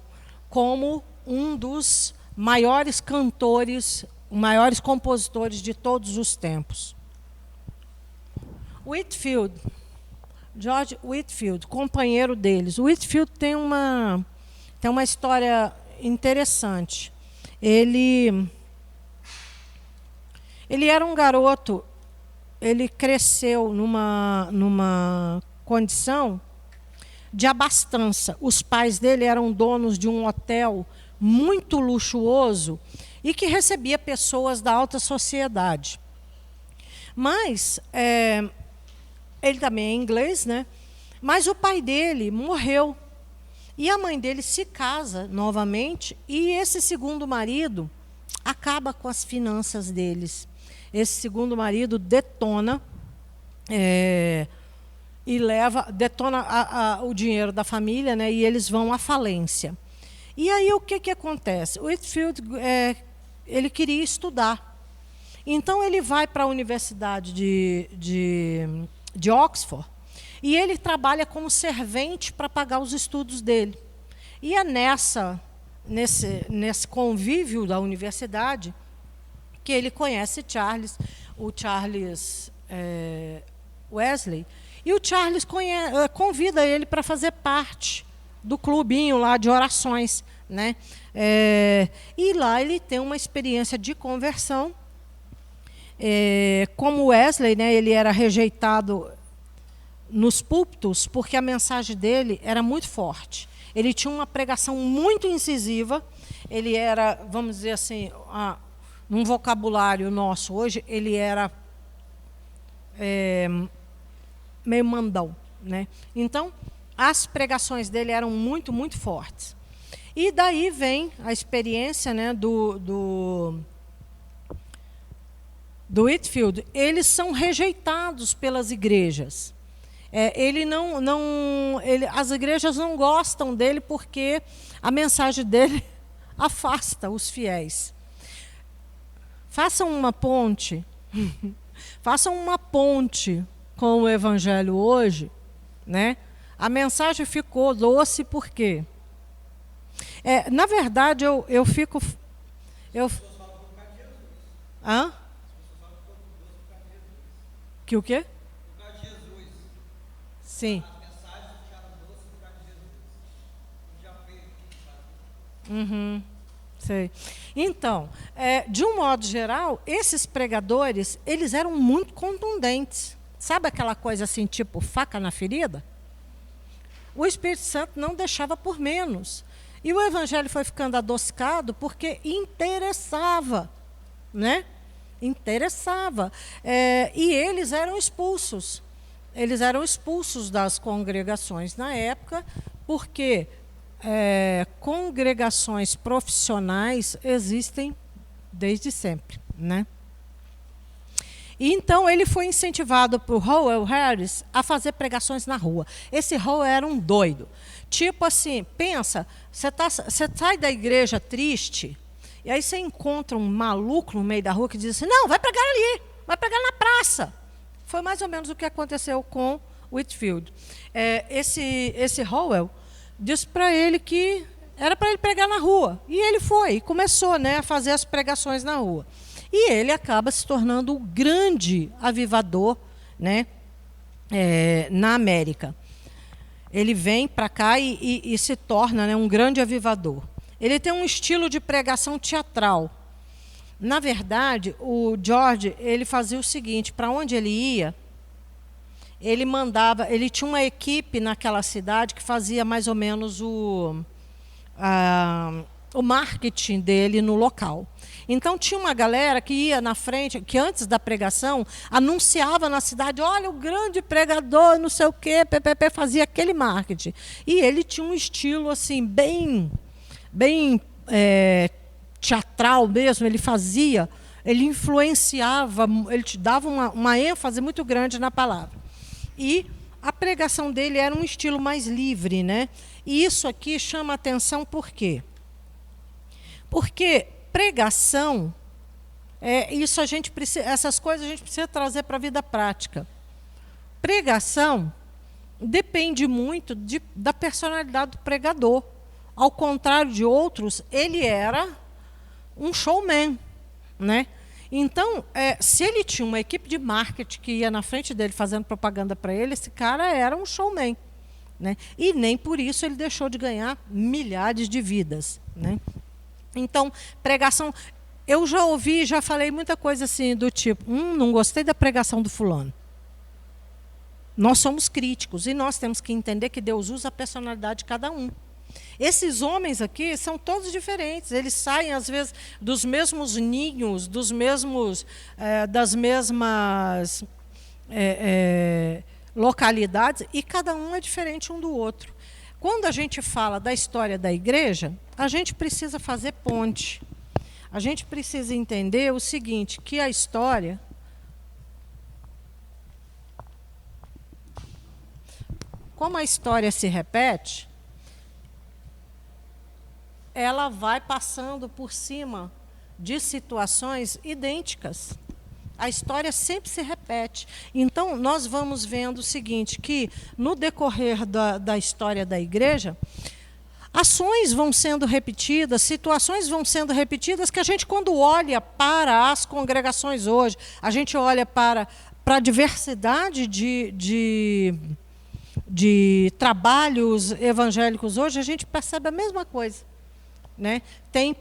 como um dos maiores cantores, maiores compositores de todos os tempos. Whitefield, George Whitefield, companheiro deles. Whitefield tem uma história interessante. Ele era um garoto, ele cresceu numa condição de abastança. Os pais dele eram donos de um hotel muito luxuoso e que recebia pessoas da alta sociedade. Mas ele também é inglês, né? Mas o pai dele morreu. E a mãe dele se casa novamente, e esse segundo marido acaba com as finanças deles. Esse segundo marido detona detona o dinheiro da família, né, e eles vão à falência. E aí o que acontece? O Whitefield ele queria estudar. Então ele vai para a Universidade de de Oxford, e ele trabalha como servente para pagar os estudos dele. E é nesse convívio da universidade que ele conhece o Charles Wesley, e o Charles convida ele para fazer parte do clubinho lá de orações, né? E lá ele tem uma experiência de conversão. Como Wesley, né, ele era rejeitado nos púlpitos porque a mensagem dele era muito forte. Ele tinha uma pregação muito incisiva. Ele era, vamos dizer assim, num vocabulário nosso hoje, ele era meio mandão, né? Então, as pregações dele eram muito, muito fortes. E daí vem a experiência, né, do Whitefield. Eles são rejeitados pelas igrejas. As igrejas não gostam dele porque a mensagem dele afasta os fiéis. Façam uma ponte com o evangelho hoje, né? A mensagem ficou doce por quê? Na verdade, eu fico... Hã? Que o quê? Por causa de Jesus. Sim. As mensagens ficaram doces por causa de Jesus. Já fez. Sei. Então, de um modo geral, esses pregadores, eles eram muito contundentes. Sabe aquela coisa assim, tipo faca na ferida? O Espírito Santo não deixava por menos. E o evangelho foi ficando adocicado porque interessava, né? Interessava. E eles eram expulsos. Eles eram expulsos das congregações na época, porque congregações profissionais existem desde sempre, né? E então ele foi incentivado por Howell Harris a fazer pregações na rua. Esse Howell era um doido. Tipo assim, pensa, você sai da igreja triste, e aí você encontra um maluco no meio da rua que diz assim, não, vai pregar ali, vai pregar na praça. Foi mais ou menos o que aconteceu com Whitefield. Esse Howell disse para ele que era para ele pregar na rua. E ele foi, e começou, né, a fazer as pregações na rua. E ele acaba se tornando um grande avivador, né, na América. Ele vem para cá e se torna, né, um grande avivador. Ele tem um estilo de pregação teatral. Na verdade, o George, ele fazia o seguinte, para onde ele ia, ele tinha uma equipe naquela cidade que fazia mais ou menos o marketing dele no local. Então tinha uma galera que ia na frente, que antes da pregação anunciava na cidade, olha o grande pregador, não sei o quê, PPP, fazia aquele marketing. E ele tinha um estilo assim bem teatral mesmo, ele influenciava, ele te dava uma ênfase muito grande na palavra. E a pregação dele era um estilo mais livre, né? E isso aqui chama atenção por quê? Porque pregação, essas coisas a gente precisa trazer para a vida prática. Pregação depende muito da personalidade do pregador. Ao contrário de outros, ele era um showman, né? Então, se ele tinha uma equipe de marketing que ia na frente dele fazendo propaganda para ele, esse cara era um showman, né? E nem por isso ele deixou de ganhar milhares de vidas, né? Então, pregação, eu já falei muita coisa assim do tipo, não gostei da pregação do fulano. Nós somos críticos e nós temos que entender que Deus usa a personalidade de cada um. Esses homens aqui são todos diferentes, eles saem às vezes dos mesmos ninhos, das mesmas localidades, e cada um é diferente um do outro. Quando a gente fala da história da igreja, a gente precisa fazer ponte. A gente precisa entender o seguinte, que a história... Como a história se repete, ela vai passando por cima de situações idênticas. A história sempre se repete. Então, nós vamos vendo o seguinte, que no decorrer da história da igreja, ações vão sendo repetidas, situações vão sendo repetidas, que a gente, quando olha para as congregações hoje, a gente olha para a diversidade de trabalhos evangélicos hoje, a gente percebe a mesma coisa, né? Tem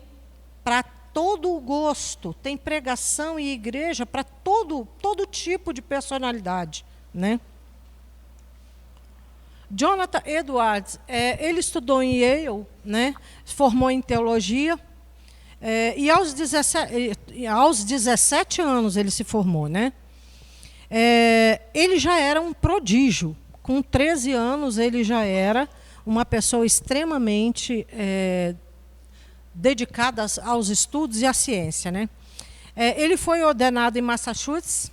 para todo o gosto, tem pregação e igreja para todo tipo de personalidade, né? Jonathan Edwards, ele estudou em Yale, né? Formou em teologia, e aos 17 anos ele se formou, né? Ele já era um prodígio. Com 13 anos ele já era uma pessoa extremamente dedicada aos estudos e à ciência, né? Ele foi ordenado em Massachusetts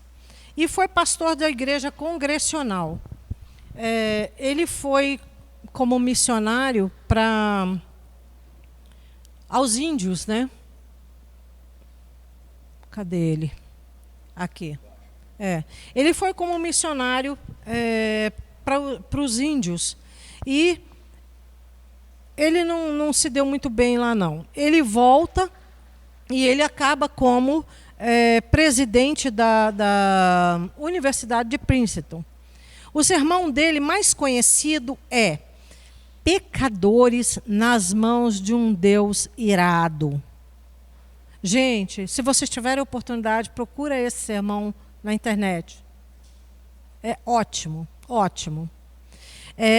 e foi pastor da igreja congregacional. Ele foi como missionário aos índios, né? Cadê ele? Aqui. Ele foi como missionário para os índios. E ele não se deu muito bem lá, não. Ele volta e ele acaba como presidente da Universidade de Princeton. O sermão dele mais conhecido é Pecadores nas mãos de um Deus irado. Gente, se vocês tiverem oportunidade, procura esse sermão na internet. É ótimo, ótimo.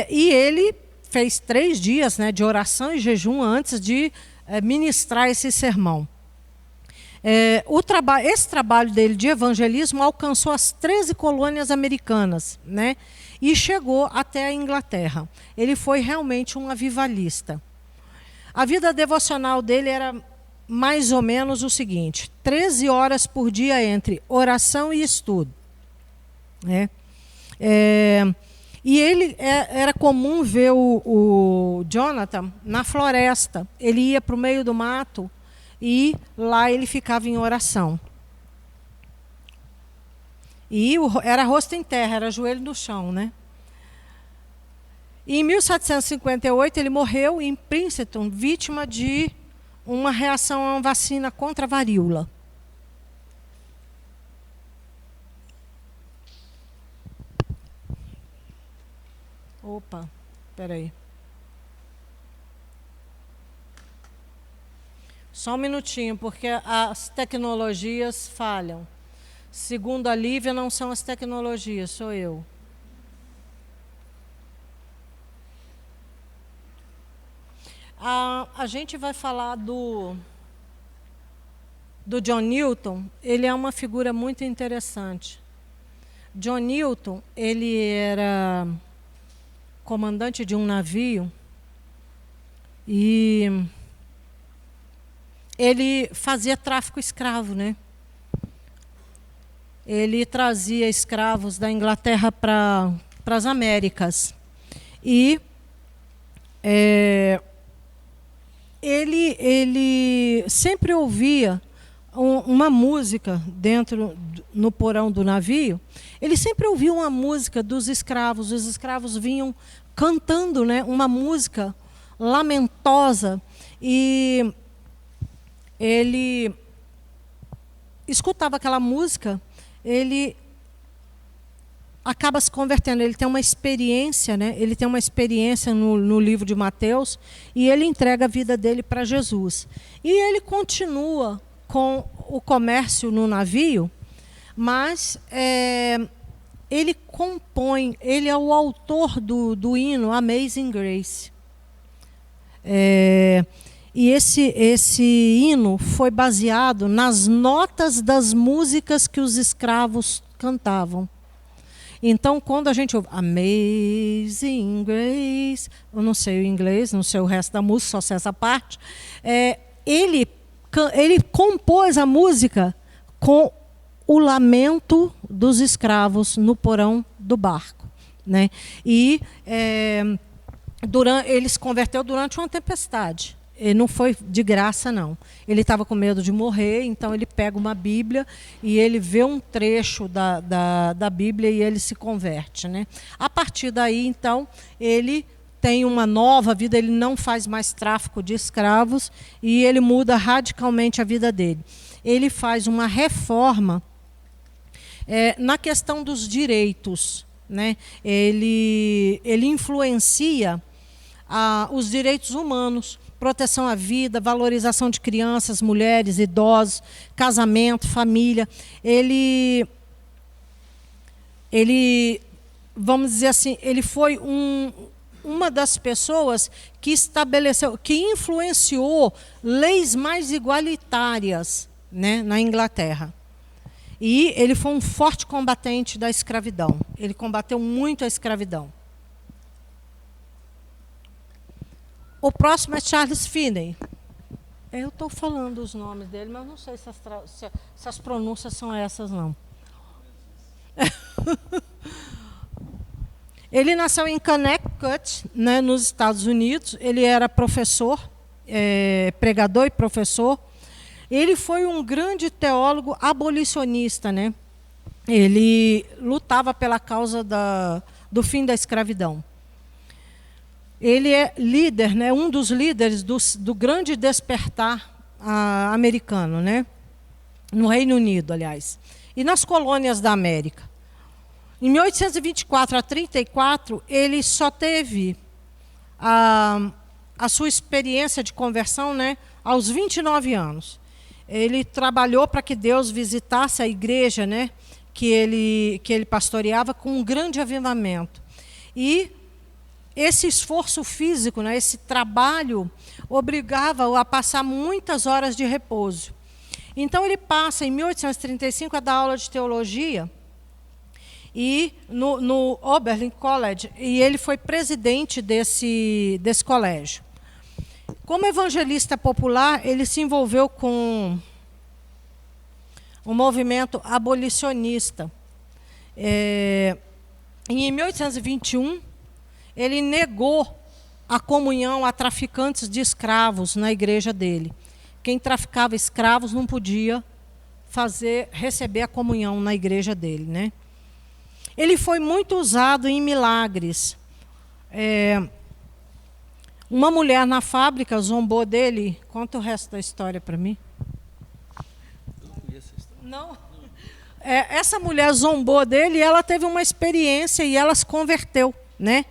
E ele fez 3 dias, né, de oração e jejum antes de ministrar esse sermão. Esse trabalho dele de evangelismo alcançou as 13 colônias americanas, né, e chegou até a Inglaterra. Ele foi realmente um avivalista. A vida devocional dele era mais ou menos o seguinte: 13 horas por dia entre oração e estudo, né? E ele era comum ver o Jonathan na floresta. Ele ia para o meio do mato e lá ele ficava em oração. E era rosto em terra, era joelho no chão, né? E em 1758 ele morreu em Princeton, vítima de uma reação a uma vacina contra a varíola. Opa, peraí. Só um minutinho, porque as tecnologias falham. Segundo a Lívia, não são as tecnologias, sou eu. A gente vai falar do John Newton. Ele é uma figura muito interessante. John Newton, ele era comandante de um navio e ele fazia tráfico escravo, né? Ele trazia escravos da Inglaterra para as Américas. E ele sempre ouvia uma música no porão do navio. Ele sempre ouvia uma música dos escravos. Os escravos vinham cantando, né, uma música lamentosa. E ele escutava aquela música, ele acaba se convertendo. Ele tem uma experiência, né? Ele tem uma experiência no livro de Mateus e ele entrega a vida dele para Jesus. E ele continua com o comércio no navio, mas ele compõe, ele é o autor do hino Amazing Grace. E esse hino foi baseado nas notas das músicas que os escravos cantavam. Então, quando a gente ouve Amazing Grace, eu não sei o inglês, não sei o resto da música, só sei essa parte, ele compôs a música com o lamento dos escravos no porão do barco, né? E ele se converteu durante uma tempestade. E não foi de graça, não. Ele estava com medo de morrer, então ele pega uma Bíblia e ele vê um trecho da Bíblia e ele se converte, né? A partir daí, então, ele tem uma nova vida, ele não faz mais tráfico de escravos e ele muda radicalmente a vida dele. Ele faz uma reforma na questão dos direitos, né? Ele influencia os direitos humanos, proteção à vida, valorização de crianças, mulheres, idosos, casamento, família. Ele, vamos dizer assim, ele foi uma das pessoas que estabeleceu, que influenciou leis mais igualitárias, né, na Inglaterra. E ele foi um forte combatente da escravidão. Ele combateu muito a escravidão. O próximo é Charles Finney. Eu estou falando os nomes dele, mas não sei se as pronúncias são essas, não. Ele nasceu em Connecticut, né, nos Estados Unidos. Ele era professor, pregador e professor. Ele foi um grande teólogo abolicionista, né? Ele lutava pela causa do fim da escravidão. Ele é líder, né, um dos líderes do grande despertar americano, né? No Reino Unido, aliás, e nas colônias da América. Em 1824 a 34, ele só teve a sua experiência de conversão, né, aos 29 anos. Ele trabalhou para que Deus visitasse a igreja, né, que ele pastoreava, com um grande avivamento. E esse esforço físico, né, esse trabalho, obrigava-o a passar muitas horas de repouso. Então ele passa, em 1835, a dar aula de teologia e no Oberlin College, e ele foi presidente desse colégio. Como evangelista popular, ele se envolveu com o movimento abolicionista. E em 1821, ele negou a comunhão a traficantes de escravos na igreja dele. Quem traficava escravos não podia receber a comunhão na igreja dele, né? Ele foi muito usado em milagres. Uma mulher na fábrica zombou dele. Conta o resto da história para mim. Eu não conheço essa história. Não? Essa mulher zombou dele e ela teve uma experiência e ela se converteu, né?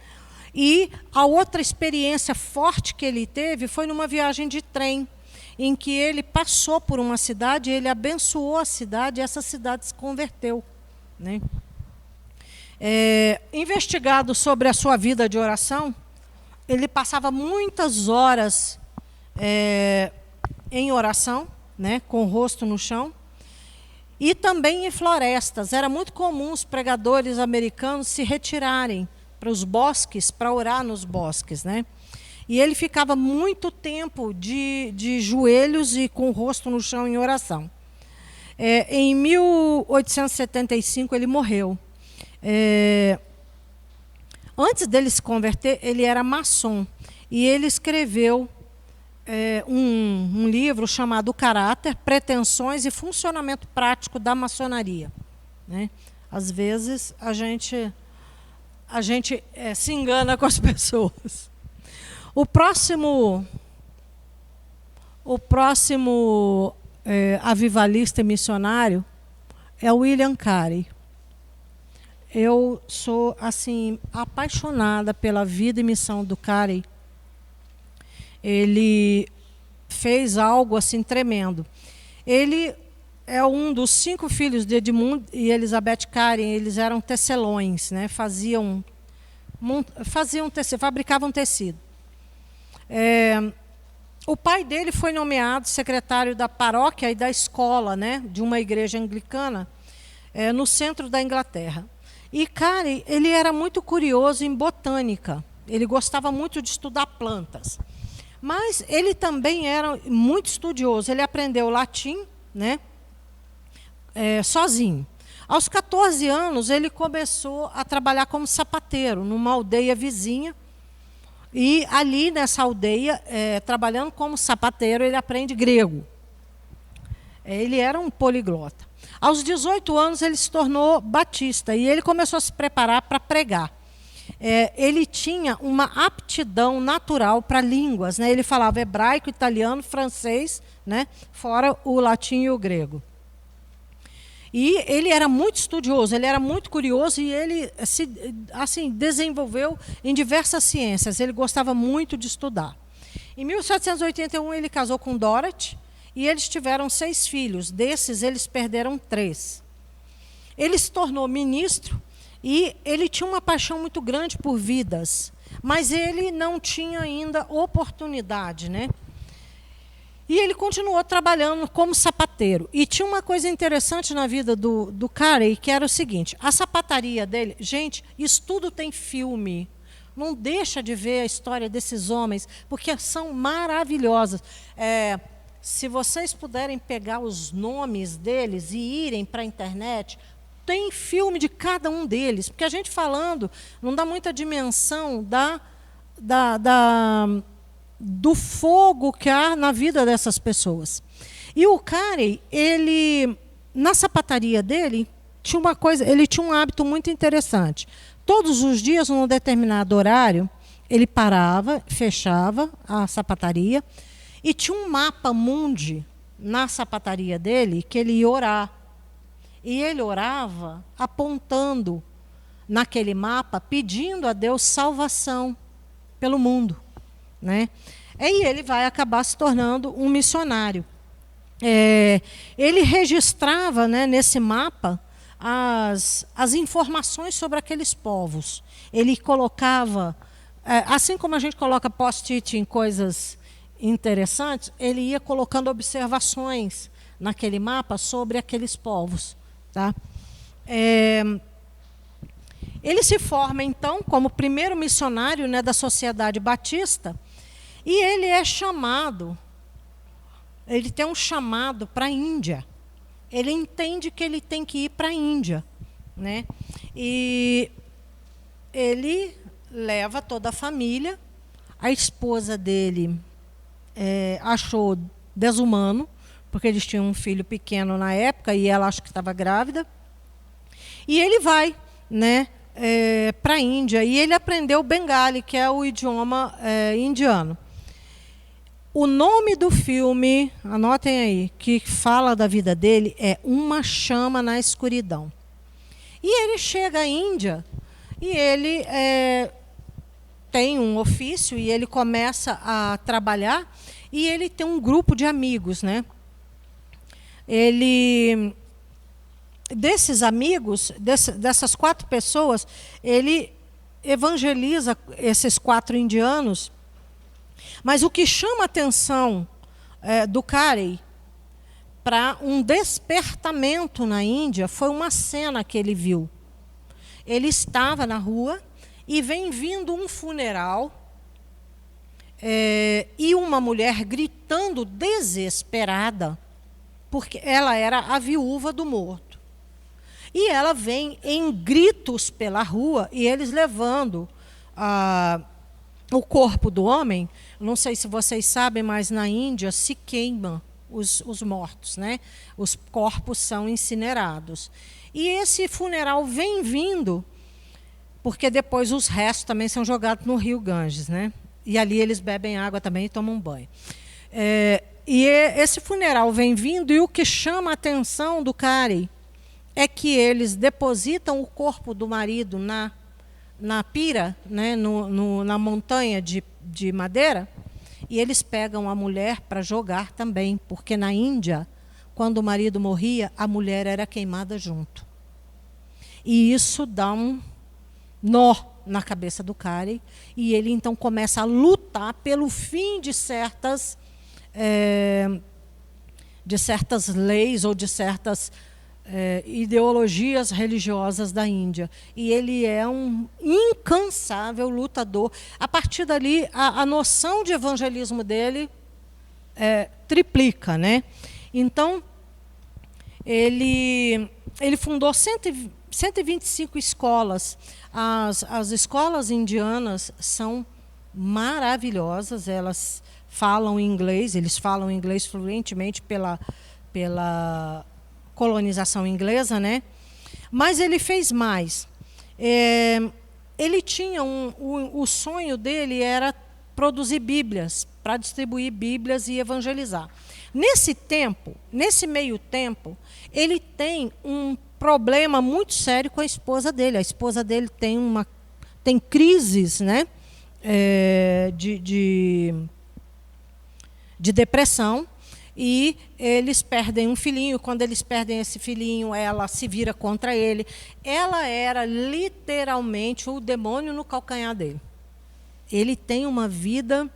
E a outra experiência forte que ele teve foi numa viagem de trem, em que ele passou por uma cidade, ele abençoou a cidade e essa cidade se converteu, né? Investigado sobre a sua vida de oração, ele passava muitas horas em oração, né, com o rosto no chão, e também em florestas. Era muito comum os pregadores americanos se retirarem para os bosques, para orar nos bosques, né? E ele ficava muito tempo de joelhos e com o rosto no chão em oração. Em 1875 ele morreu. Antes dele se converter, ele era maçom. E ele escreveu um livro chamado O Caráter, Pretensões e Funcionamento Prático da Maçonaria, né? Às vezes a gente se engana com as pessoas. O próximo avivalista e missionário é o William Carey. Eu sou assim apaixonada pela vida e missão do Carey. Ele fez algo assim tremendo. Ele é um dos 5 filhos de Edmund e Elizabeth Carey. Eles eram tecelões, né? Fabricavam tecido. O pai dele foi nomeado secretário da paróquia e da escola, né, de uma igreja anglicana no centro da Inglaterra. E Carey, ele era muito curioso em botânica. Ele gostava muito de estudar plantas. Mas ele também era muito estudioso. Ele aprendeu latim, né, sozinho. Aos 14 anos, ele começou a trabalhar como sapateiro numa aldeia vizinha. E ali nessa aldeia, trabalhando como sapateiro, ele aprende grego. Ele era um poliglota. Aos 18 anos, ele se tornou batista e ele começou a se preparar para pregar. Ele tinha uma aptidão natural para línguas, né? Ele falava hebraico, italiano, francês, né? Fora o latim e o grego. E ele era muito estudioso, ele era muito curioso e ele se desenvolveu em diversas ciências. Ele gostava muito de estudar. Em 1781, ele casou com Dorothy e eles tiveram 6 filhos. Desses, eles perderam 3. Ele se tornou ministro e ele tinha uma paixão muito grande por vidas, mas ele não tinha ainda oportunidade, né? E ele continuou trabalhando como sapateiro. E tinha uma coisa interessante na vida do Carey, que era o seguinte, a sapataria dele... Gente, isso tudo tem filme. Não deixa de ver a história desses homens, porque são maravilhosas. Se vocês puderem pegar os nomes deles e irem para a internet, tem filme de cada um deles. Porque a gente falando não dá muita dimensão do fogo que há na vida dessas pessoas. E o Carey, ele, na sapataria dele, ele tinha um hábito muito interessante. Todos os dias, num determinado horário, ele parava, fechava a sapataria, e tinha um mapa mundi na sapataria dele que ele ia orar. E ele orava apontando naquele mapa, pedindo a Deus salvação pelo mundo. Né? E ele vai acabar se tornando um missionário. Ele registrava, né, nesse mapa as informações sobre aqueles povos. Ele colocava, assim como a gente coloca post-it em coisas interessantes, ele ia colocando observações naquele mapa sobre aqueles povos. Tá? Ele se forma, então, como primeiro missionário, né, da Sociedade Batista. E ele é chamado, ele tem um chamado para a Índia. Ele entende que ele tem que ir para a Índia. Né? E ele leva toda a família. A esposa dele achou desumano, porque eles tinham um filho pequeno na época e ela acho que estava grávida. E ele vai, né, para a Índia. E ele aprendeu Bengali, que é o idioma indiano. O nome do filme, anotem aí, que fala da vida dele, é Uma Chama na Escuridão. E ele chega à Índia e ele tem um ofício e ele começa a trabalhar e ele tem um grupo de amigos, né? Desses amigos, dessas 4 pessoas, ele evangeliza esses 4 indianos. Mas o que chama a atenção do Carey para um despertamento na Índia foi uma cena que ele viu. Ele estava na rua e vem vindo um funeral e uma mulher gritando desesperada, porque ela era a viúva do morto. E ela vem em gritos pela rua e eles levando o corpo do homem. Não sei se vocês sabem, mas na Índia se queimam os mortos, né? Os corpos são incinerados. E esse funeral vem vindo, porque depois os restos também são jogados no rio Ganges, né? E ali eles bebem água também e tomam banho. E esse funeral vem vindo, e o que chama a atenção do Carey é que eles depositam o corpo do marido na pira, né, na montanha de madeira, e eles pegam a mulher para jogar também, porque na Índia, quando o marido morria, a mulher era queimada junto. E isso dá um nó na cabeça do Carey, e ele então começa a lutar pelo fim de certas leis ou de certas ideologias religiosas da Índia. E ele é um incansável lutador. A partir dali, a noção de evangelismo dele triplica, né? Então, ele fundou 125 escolas. As escolas indianas são maravilhosas, elas falam inglês, eles falam inglês fluentemente pela colonização inglesa, né? Mas ele fez mais. Ele tinha o sonho dele era produzir Bíblias, para distribuir Bíblias e evangelizar. Nesse meio tempo, ele tem um problema muito sério com a esposa dele. A esposa dele tem crises, né, de depressão, e eles perdem um filhinho. Quando eles perdem esse filhinho, ela se vira contra ele. Ela era literalmente o demônio no calcanhar dele. Ele tem uma vida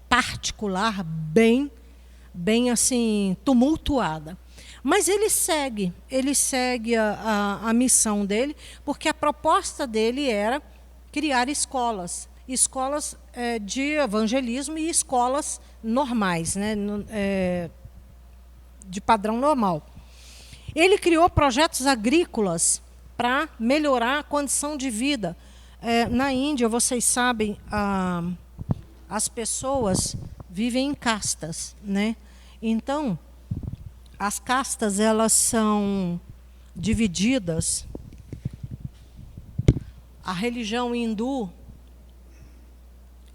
particular bem assim tumultuada. Mas ele segue a missão dele, porque a proposta dele era criar escolas de evangelismo e escolas normais, né, de padrão normal. Ele criou projetos agrícolas para melhorar a condição de vida. Na Índia, vocês sabem, as pessoas vivem em castas, né? Então, as castas, elas são divididas. A religião hindu,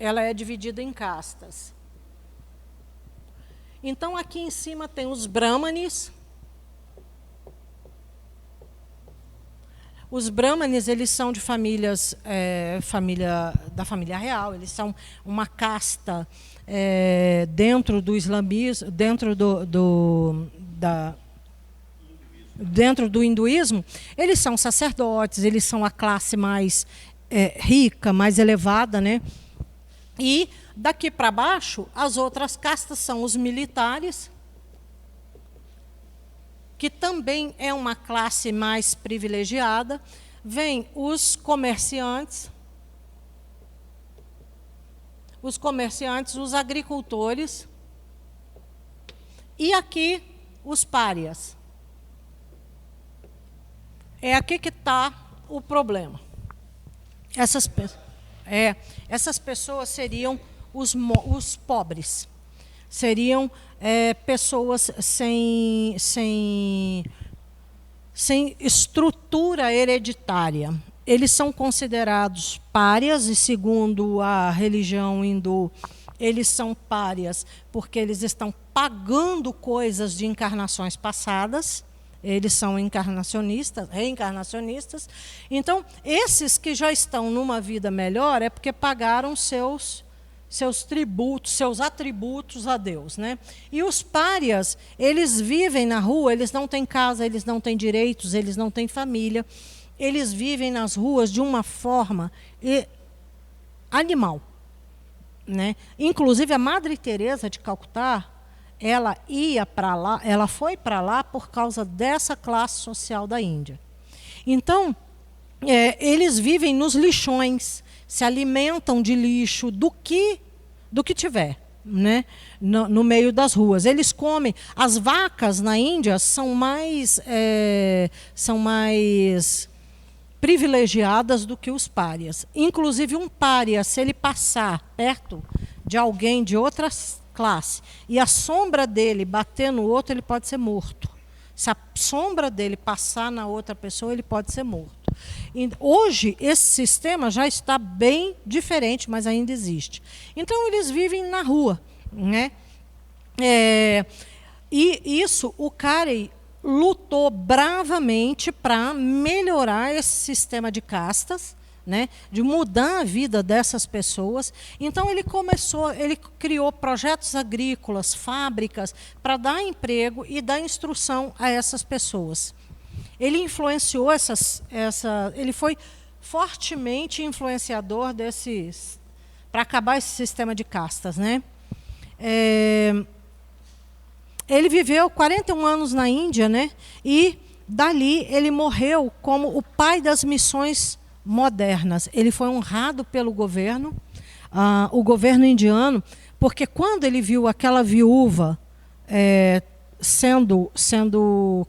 ela é dividida em castas. Então, aqui em cima tem os brahmanes. Os brahmanes, eles são de da família real. Eles são uma casta dentro do islamismo, dentro do hinduísmo. Eles são sacerdotes, eles são a classe mais rica, mais elevada, né? E daqui para baixo, as outras castas são os militares, que também é uma classe mais privilegiada. Vem os comerciantes, os agricultores, e aqui os párias. É aqui que está o problema. Essas pessoas seriam os pobres. Seriam pessoas sem estrutura hereditária. Eles são considerados párias, e segundo a religião hindu, eles são párias porque eles estão pagando coisas de encarnações passadas. Eles são reencarnacionistas. Então, esses que já estão numa vida melhor é porque pagaram seus tributos, seus atributos a Deus, né? E os párias, eles vivem na rua, eles não têm casa, eles não têm direitos, eles não têm família. Eles vivem nas ruas de uma forma animal, né? Inclusive, a Madre Teresa de Calcutá, ela ia para lá, ela foi para lá por causa dessa classe social da Índia. Então, eles vivem nos lixões, se alimentam de lixo, do que tiver, né, no meio das ruas. Eles comem. As vacas na Índia são mais privilegiadas do que os párias. Inclusive, um pária, se ele passar perto de alguém de outra classe e a sombra dele bater no outro, ele pode ser morto. Se a sombra dele passar na outra pessoa, ele pode ser morto. E hoje, esse sistema já está bem diferente, mas ainda existe. Então, eles vivem na rua, né? E isso, o Carey lutou bravamente para melhorar esse sistema de castas, né, de mudar a vida dessas pessoas. Então ele criou projetos agrícolas, fábricas, para dar emprego e dar instrução a essas pessoas. Ele influenciou ele foi fortemente influenciador para acabar esse sistema de castas, né? Ele viveu 41 anos na Índia, né? E dali ele morreu como o pai das missões modernas. Ele foi honrado pelo governo, o governo indiano, porque quando ele viu aquela viúva sendo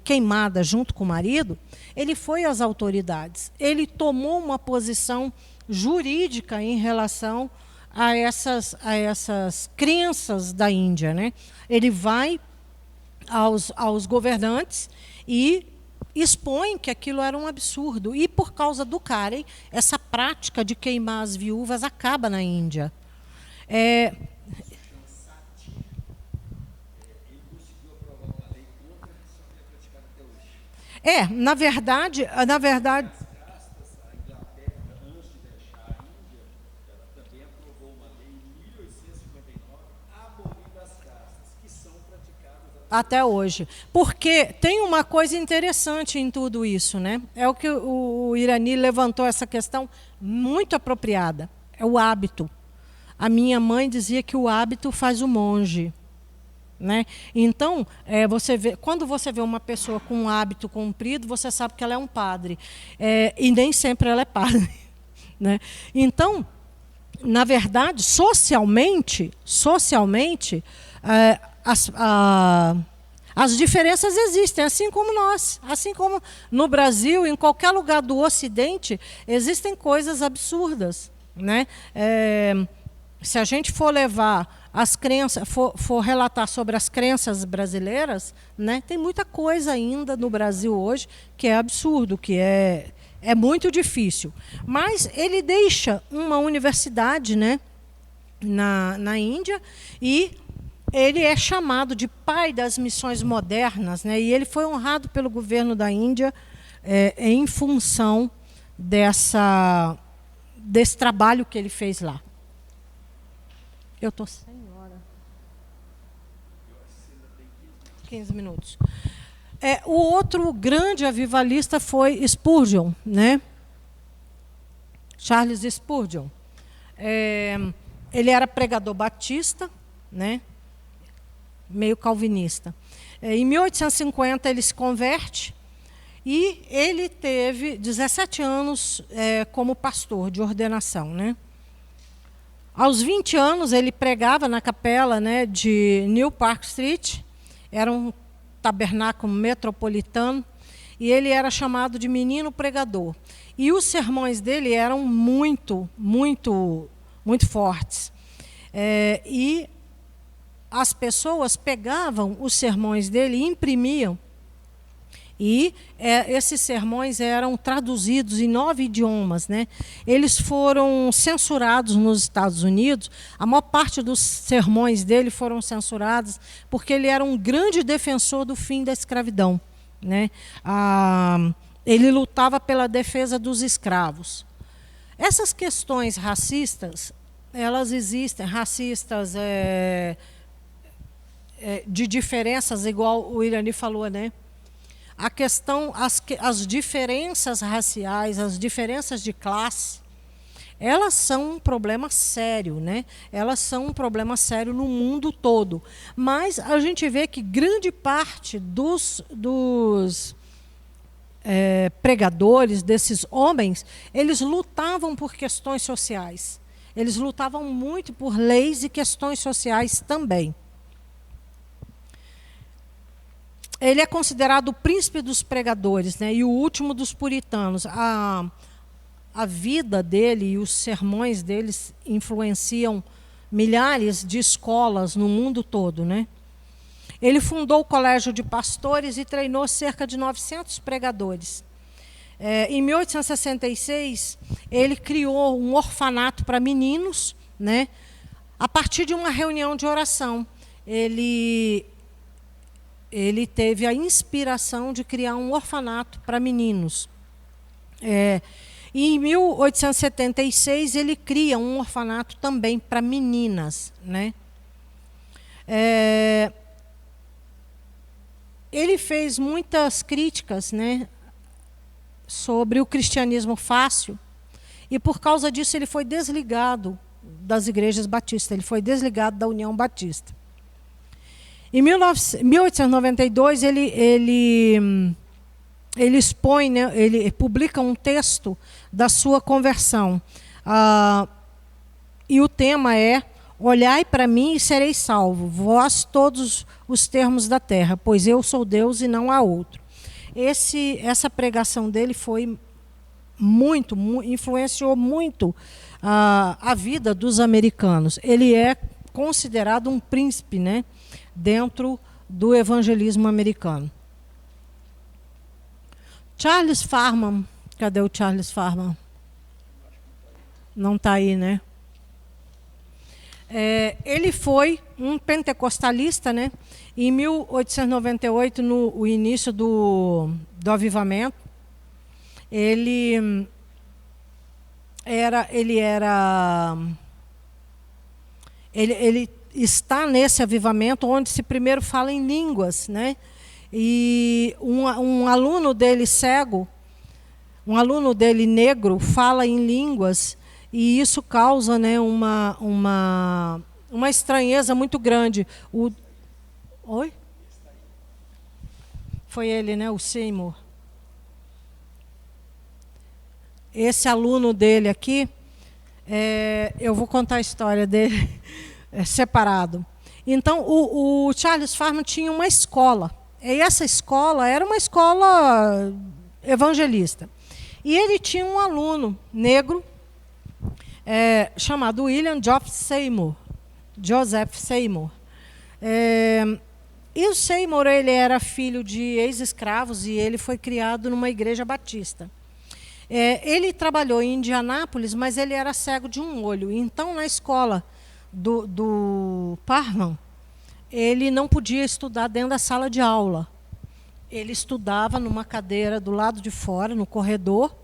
queimada junto com o marido, ele foi às autoridades. Ele tomou uma posição jurídica em relação a essas crenças da Índia, né? Ele vai aos governantes e expõe que aquilo era um absurdo. E, por causa do Karen, essa prática de queimar as viúvas acaba na Índia. Na verdade, até hoje. Porque tem uma coisa interessante em tudo isso, né? É o que o Irani levantou, essa questão muito apropriada. É o hábito. A minha mãe dizia que o hábito faz o monge. Né? Então, quando você vê uma pessoa com um hábito cumprido, você sabe que ela é um padre. E nem sempre ela é padre. Né? Então, na verdade, socialmente as diferenças existem, assim como nós. Assim como no Brasil, em qualquer lugar do Ocidente, existem coisas absurdas. Né? Se a gente for levar as crenças, for relatar sobre as crenças brasileiras, né, tem muita coisa ainda no Brasil hoje que é absurdo, que é muito difícil. Mas ele deixa uma universidade, né, na Índia, e ele é chamado de pai das missões modernas, né, e ele foi honrado pelo governo da Índia em função desse trabalho que ele fez lá. Eu estou sem hora. 15 minutos. O outro grande avivalista foi Spurgeon, né? Charles Spurgeon. Ele era pregador batista, né? Meio calvinista. Em 1850 ele se converte e ele teve 17 anos como pastor de ordenação, né? Aos 20 anos, ele pregava na capela, né, de New Park Street, era um tabernáculo metropolitano, e ele era chamado de menino pregador. E os sermões dele eram muito, muito, muito fortes. E as pessoas pegavam os sermões dele e imprimiam. E esses sermões eram traduzidos em 9 idiomas. Né? Eles foram censurados nos Estados Unidos. A maior parte dos sermões dele foram censurados porque ele era um grande defensor do fim da escravidão. Né? Ele lutava pela defesa dos escravos. Essas questões racistas, elas existem. Racistas de diferenças, igual o Irani falou, né? A questão, as diferenças raciais, as diferenças de classe, elas são um problema sério, né? Elas são um problema sério no mundo todo. Mas a gente vê que grande parte dos pregadores, desses homens, eles lutavam por questões sociais. Eles lutavam muito por leis e questões sociais também. Ele é considerado o príncipe dos pregadores, né, e o último dos puritanos. A vida dele e os sermões deles influenciam milhares de escolas no mundo todo. Né? Ele fundou o Colégio de Pastores e treinou cerca de 900 pregadores. Em 1866, ele criou um orfanato para meninos, né, a partir de uma reunião de oração. Ele teve a inspiração de criar um orfanato para meninos. E em 1876, ele cria um orfanato também para meninas. Né? Ele fez muitas críticas, né, sobre o cristianismo fácil, e por causa disso ele foi desligado das igrejas batistas, ele foi desligado da União Batista. Em 1892, ele expõe, né, ele publica um texto da sua conversão. E o tema é: olhai para mim e sereis salvo, vós todos os termos da terra, pois eu sou Deus e não há outro. Essa pregação dele foi influenciou muito a vida dos americanos. Ele é considerado um príncipe, né, dentro do evangelismo americano. Charles Farman, cadê o Charles Farman? Não está aí, né? Ele foi um pentecostalista, né? Em 1898, no início do avivamento, ele está nesse avivamento onde se primeiro fala em línguas, né? E um aluno dele cego, um aluno dele negro, fala em línguas, e isso causa, né, uma estranheza muito grande. Oi? Foi ele, né, o Seymour. Esse aluno dele aqui, eu vou contar a história dele separado. Então, o Charles Farman tinha uma escola. E essa escola era uma escola evangelista. E ele tinha um aluno negro chamado William Joseph Seymour. E o Seymour, ele era filho de ex-escravos e ele foi criado numa igreja batista. Ele trabalhou em Indianápolis, mas ele era cego de um olho. Então, na escola do Parham, ele não podia estudar dentro da sala de aula. Ele estudava numa cadeira do lado de fora, no corredor.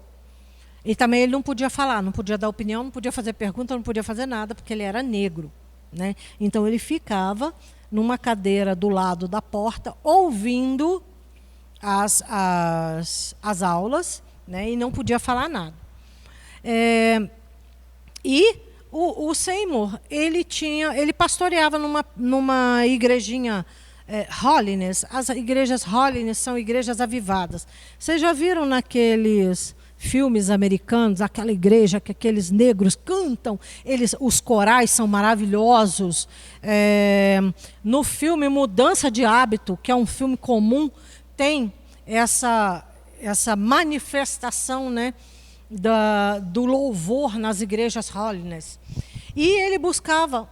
E também ele não podia falar, não podia dar opinião, não podia fazer pergunta, não podia fazer nada, porque ele era negro, né? Então, ele ficava numa cadeira do lado da porta, ouvindo as aulas, né? E não podia falar nada. E o Seymour, ele pastoreava numa igrejinha Holiness. As igrejas Holiness são igrejas avivadas. Vocês já viram naqueles filmes americanos, aquela igreja que aqueles negros cantam, os corais são maravilhosos. No filme Mudança de Hábito, que é um filme comum, tem essa manifestação, né, do louvor nas igrejas Holiness. E ele buscava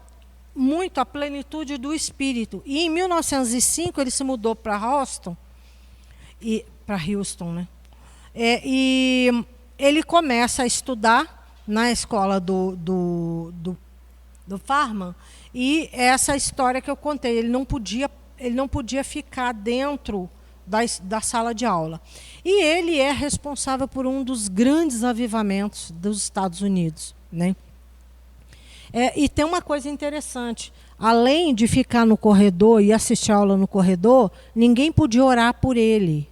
muito a plenitude do Espírito. E em 1905 ele se mudou para Houston, né? E ele começa a estudar na escola do Farman, e essa história que eu contei, ele não podia ficar dentro da sala de aula. E ele é responsável por um dos grandes avivamentos dos Estados Unidos, né? E tem uma coisa interessante, além de ficar no corredor e assistir a aula no corredor, ninguém podia orar por ele.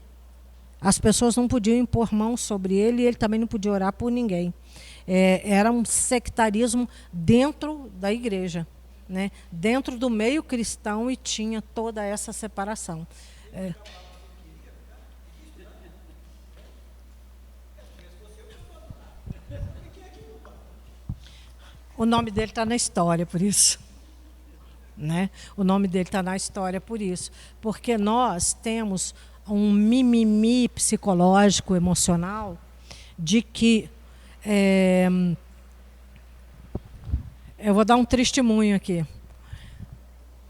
As pessoas não podiam impor mãos sobre ele e ele também não podia orar por ninguém. Era um sectarismo dentro da igreja, né? Dentro do meio cristão, e tinha toda essa separação. O nome dele está na história, por isso. Né? O nome dele está na história por isso. Porque nós temos um mimimi psicológico, emocional, de que... eu vou dar um testemunho aqui.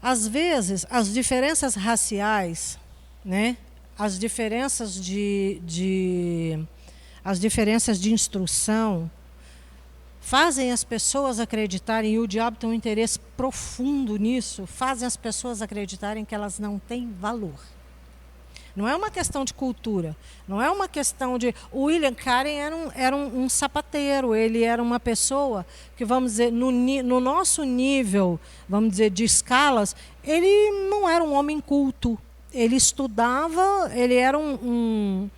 Às vezes, as diferenças raciais, né? As diferenças as diferenças de instrução fazem as pessoas acreditarem, e o diabo tem um interesse profundo nisso, fazem as pessoas acreditarem que elas não têm valor. Não é uma questão de cultura, não é uma questão de... O William Carey era um sapateiro, ele era uma pessoa que, vamos dizer, no nosso nível, vamos dizer, de escalas, ele não era um homem culto. Ele estudava, ele era um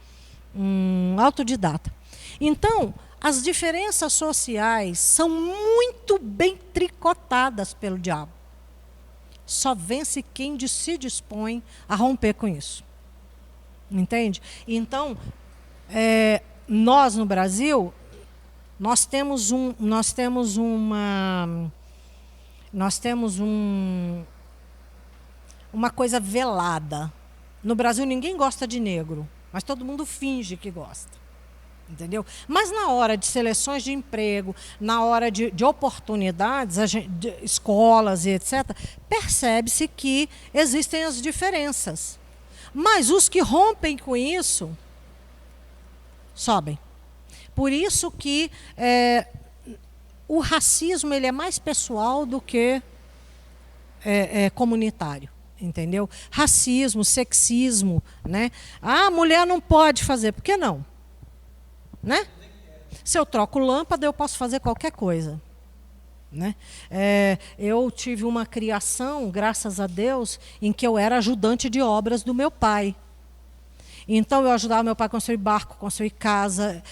autodidata. Então, as diferenças sociais são muito bem tricotadas pelo diabo. Só vence quem se dispõe a romper com isso. Entende? Então, nós no Brasil, nós temos uma coisa velada. No Brasil ninguém gosta de negro, mas todo mundo finge que gosta. Entendeu? Mas na hora de seleções de emprego, na hora de oportunidades, de escolas e etc., percebe-se que existem as diferenças. Mas os que rompem com isso, sobem. Por isso que o racismo ele é mais pessoal do que comunitário. Entendeu? Racismo, sexismo, né? Ah, a mulher não pode fazer. Por que não? Né? Se eu troco lâmpada, eu posso fazer qualquer coisa. Né? Eu tive uma criação, graças a Deus, em que eu era ajudante de obras do meu pai. Então, eu ajudava meu pai a construir barco, construir casa.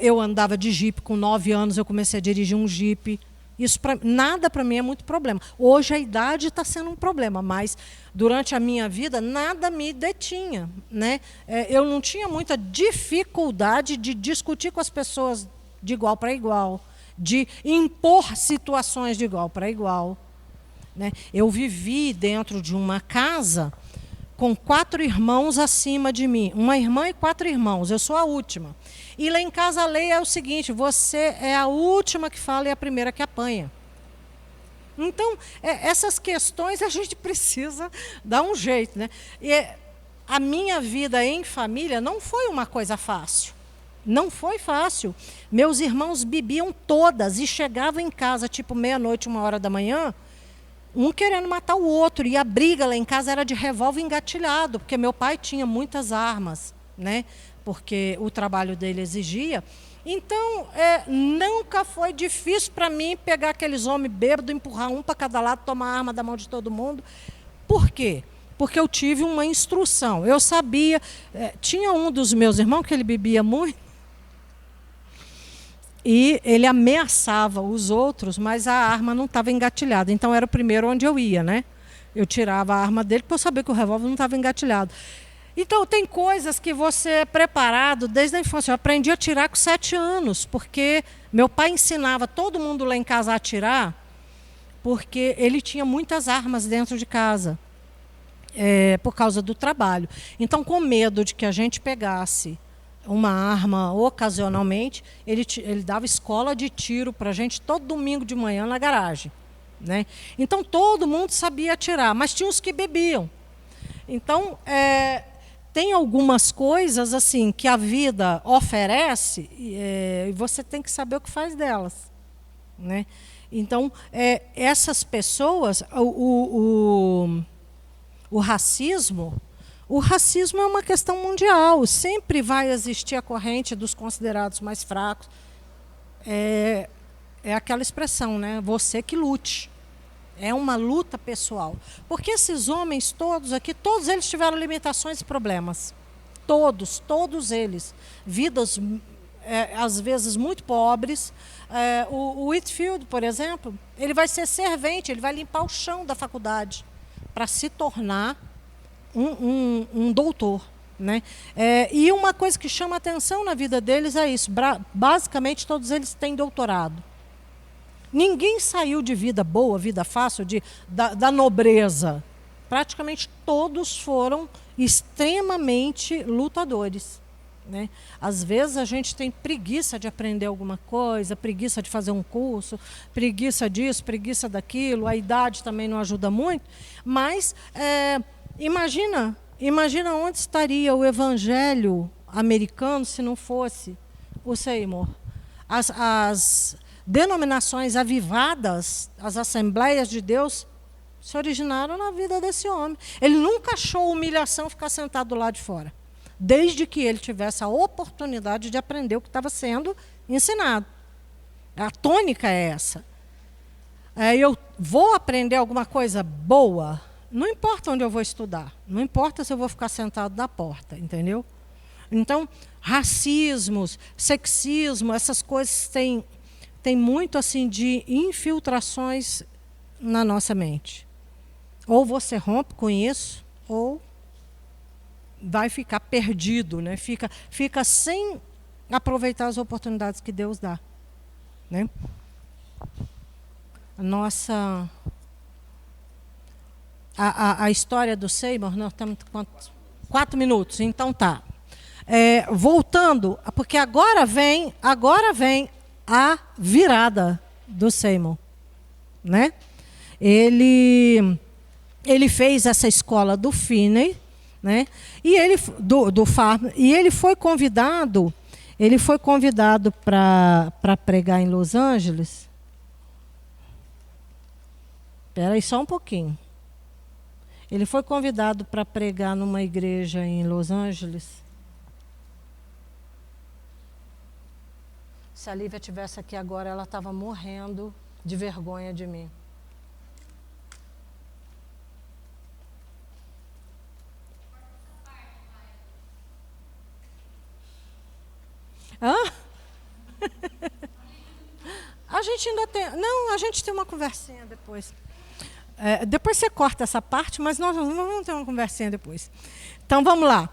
Eu andava de jipe, com 9 anos eu comecei a dirigir um jipe. Isso nada para mim é muito problema. Hoje a idade está sendo um problema, mas durante a minha vida nada me detinha. Né? Eu não tinha muita dificuldade de discutir com as pessoas de igual para igual, de impor situações de igual para igual. Né? Eu vivi dentro de uma casa com 4 irmãos acima de mim. Uma irmã e 4 irmãos. Eu sou a última. E lá em casa a lei é o seguinte, você é a última que fala e a primeira que apanha. Então, essas questões a gente precisa dar um jeito. Né? E a minha vida em família não foi uma coisa fácil. Não foi fácil. Meus irmãos bebiam todas e chegavam em casa, tipo meia-noite, 1h da manhã, um querendo matar o outro. E a briga lá em casa era de revólver engatilhado, porque meu pai tinha muitas armas, né? Porque o trabalho dele exigia. Então, nunca foi difícil para mim pegar aqueles homens bêbados, empurrar um para cada lado, tomar a arma da mão de todo mundo. Por quê? Porque eu tive uma instrução. Eu sabia... tinha um dos meus irmãos que ele bebia muito, e ele ameaçava os outros, mas a arma não estava engatilhada. Então, era o primeiro onde eu ia, né? Eu tirava a arma dele, porque eu sabia que o revólver não estava engatilhado. Então, tem coisas que você é preparado desde a infância. Eu aprendi a atirar com 7 anos, porque meu pai ensinava todo mundo lá em casa a atirar, porque ele tinha muitas armas dentro de casa, por causa do trabalho. Então, com medo de que a gente pegasse uma arma ocasionalmente, ele dava escola de tiro para a gente todo domingo de manhã na garagem. Né? Então, todo mundo sabia atirar, mas tinha os que bebiam. Então, tem algumas coisas assim que a vida oferece e você tem que saber o que faz delas. Né? Então, essas pessoas, o racismo é uma questão mundial. Sempre vai existir a corrente dos considerados mais fracos. É aquela expressão, né? Você que lute. É uma luta pessoal. Porque esses homens todos aqui, todos eles tiveram limitações e problemas. Todos eles. Vidas, às vezes, muito pobres. O Whitfield, por exemplo, ele vai ser servente, ele vai limpar o chão da faculdade para se tornar um doutor. Né? E uma coisa que chama atenção na vida deles é isso. Basicamente, todos eles têm doutorado. Ninguém saiu de vida boa, vida fácil, da nobreza. Praticamente todos foram extremamente lutadores. Né? Às vezes a gente tem preguiça de aprender alguma coisa, preguiça de fazer um curso, preguiça disso, preguiça daquilo, a idade também não ajuda muito, mas imagina onde estaria o evangelho americano se não fosse o Seymour. As denominações avivadas, as Assembleias de Deus, se originaram na vida desse homem. Ele nunca achou humilhação ficar sentado lá de fora, desde que ele tivesse a oportunidade de aprender o que estava sendo ensinado. A tônica é essa. Eu vou aprender alguma coisa boa, não importa onde eu vou estudar, não importa se eu vou ficar sentado na porta, entendeu? Então, racismos, sexismo, essas coisas têm muito assim de infiltrações na nossa mente. Ou você rompe com isso, ou vai ficar perdido, né? Fica sem aproveitar as oportunidades que Deus dá. Né? A história do Seymour, nós estamos 4 minutos, então tá. voltando, porque agora vem a virada do Seymour, né? Ele fez essa escola do Finney, né? E ele do Farm, e ele foi convidado para pregar em Los Angeles. Espera aí só um pouquinho. Ele foi convidado para pregar numa igreja em Los Angeles. Se a Lívia estivesse aqui agora, ela estava morrendo de vergonha de mim. Hã? A gente ainda tem... Não, a gente tem uma conversinha depois. Depois você corta essa parte, mas nós vamos ter uma conversinha depois. Então, vamos lá.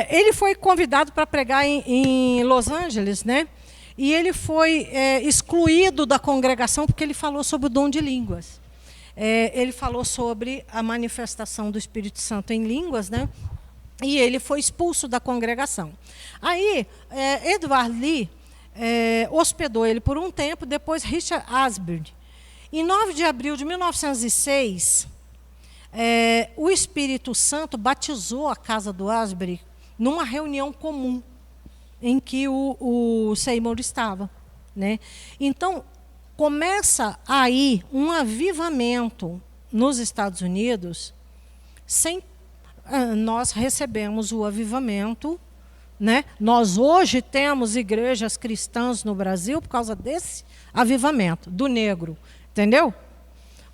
Ele foi convidado para pregar em Los Angeles, né? E ele foi excluído da congregação porque ele falou sobre o dom de línguas. Ele falou sobre a manifestação do Espírito Santo em línguas, né? E ele foi expulso da congregação. Aí, Edward Lee hospedou ele por um tempo, depois Richard Asbury. Em 9 de abril de 1906, o Espírito Santo batizou a casa do Asbury numa reunião comum em que o Seymour estava, né? Então, começa aí um avivamento nos Estados Unidos. Nós recebemos o avivamento, né? Nós hoje temos igrejas cristãs no Brasil por causa desse avivamento, do negro. Entendeu?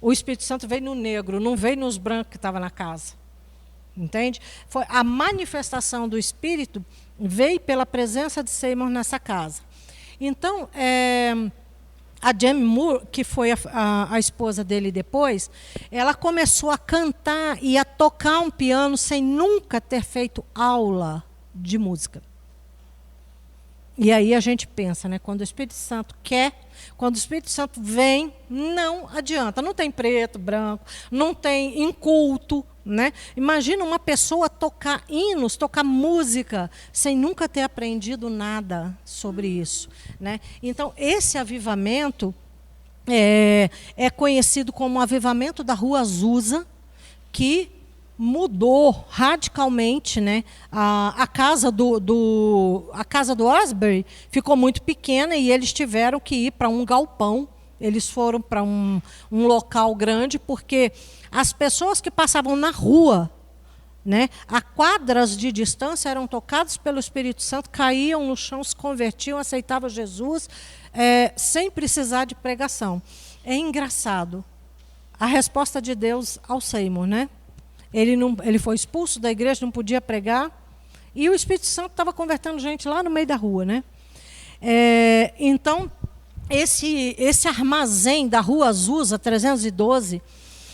O Espírito Santo veio no negro, não veio nos brancos que estavam na casa. Entende? Foi a manifestação do Espírito veio pela presença de Seymour nessa casa. Então, a Jamie Moore, que foi a esposa dele depois, ela começou a cantar e a tocar um piano sem nunca ter feito aula de música. E aí a gente pensa, né, quando o Espírito Santo quer, quando o Espírito Santo vem, não adianta. Não tem preto, branco, não tem inculto, né? Imagina uma pessoa tocar hinos, tocar música, sem nunca ter aprendido nada sobre isso, né? Então, esse avivamento é conhecido como o avivamento da Rua Azusa, que mudou radicalmente, né? A casa do Asbury ficou muito pequena e eles tiveram que ir para um galpão. Eles foram para um local grande porque as pessoas que passavam na rua, né, a quadras de distância, eram tocadas pelo Espírito Santo, caíam no chão, se convertiam, aceitavam Jesus, sem precisar de pregação. É engraçado a resposta de Deus ao Seymour, né? Ele foi expulso da igreja, não podia pregar, e o Espírito Santo estava convertendo gente lá no meio da rua, né? Então, esse armazém da Rua Azusa 312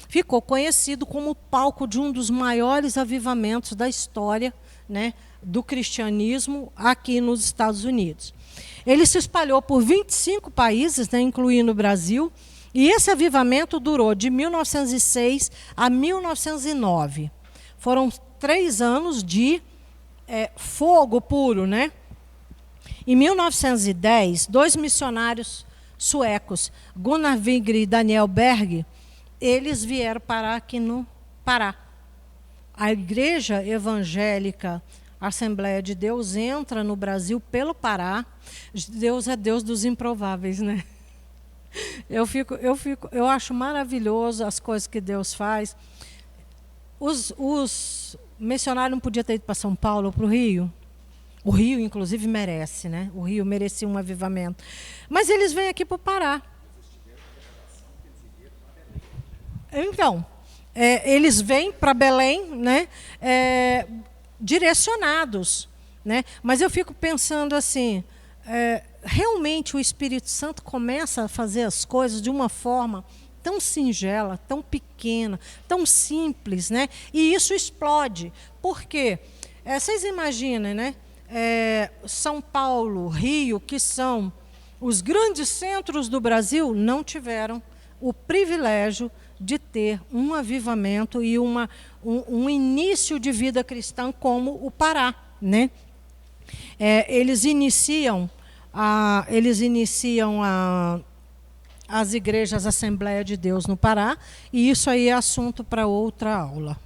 ficou conhecido como o palco de um dos maiores avivamentos da história, né, do cristianismo aqui nos Estados Unidos. Ele se espalhou por 25 países, né, incluindo o Brasil. E esse avivamento durou de 1906 a 1909. Foram 3 anos de fogo puro, né? Em 1910, 2 missionários suecos, Gunnar Wingre e Daniel Berg, eles vieram parar aqui no Pará. A Igreja Evangélica Assembleia de Deus entra no Brasil pelo Pará. Deus é Deus dos improváveis, né? Eu acho maravilhoso as coisas que Deus faz. Os missionários não podiam ter ido para São Paulo ou para o Rio. O Rio, inclusive, merece, né? O Rio merecia um avivamento. Mas eles vêm aqui para o Pará. Então, eles vêm para Belém, né? Direcionados, né? Mas eu fico pensando assim... realmente o Espírito Santo começa a fazer as coisas de uma forma tão singela, tão pequena, tão simples, né? E isso explode. Por quê? Vocês imaginem, né? São Paulo, Rio, que são os grandes centros do Brasil, não tiveram o privilégio de ter um avivamento e um início de vida cristã como o Pará, né? Eles iniciam as igrejas Assembleia de Deus no Pará, e isso aí é assunto para outra aula.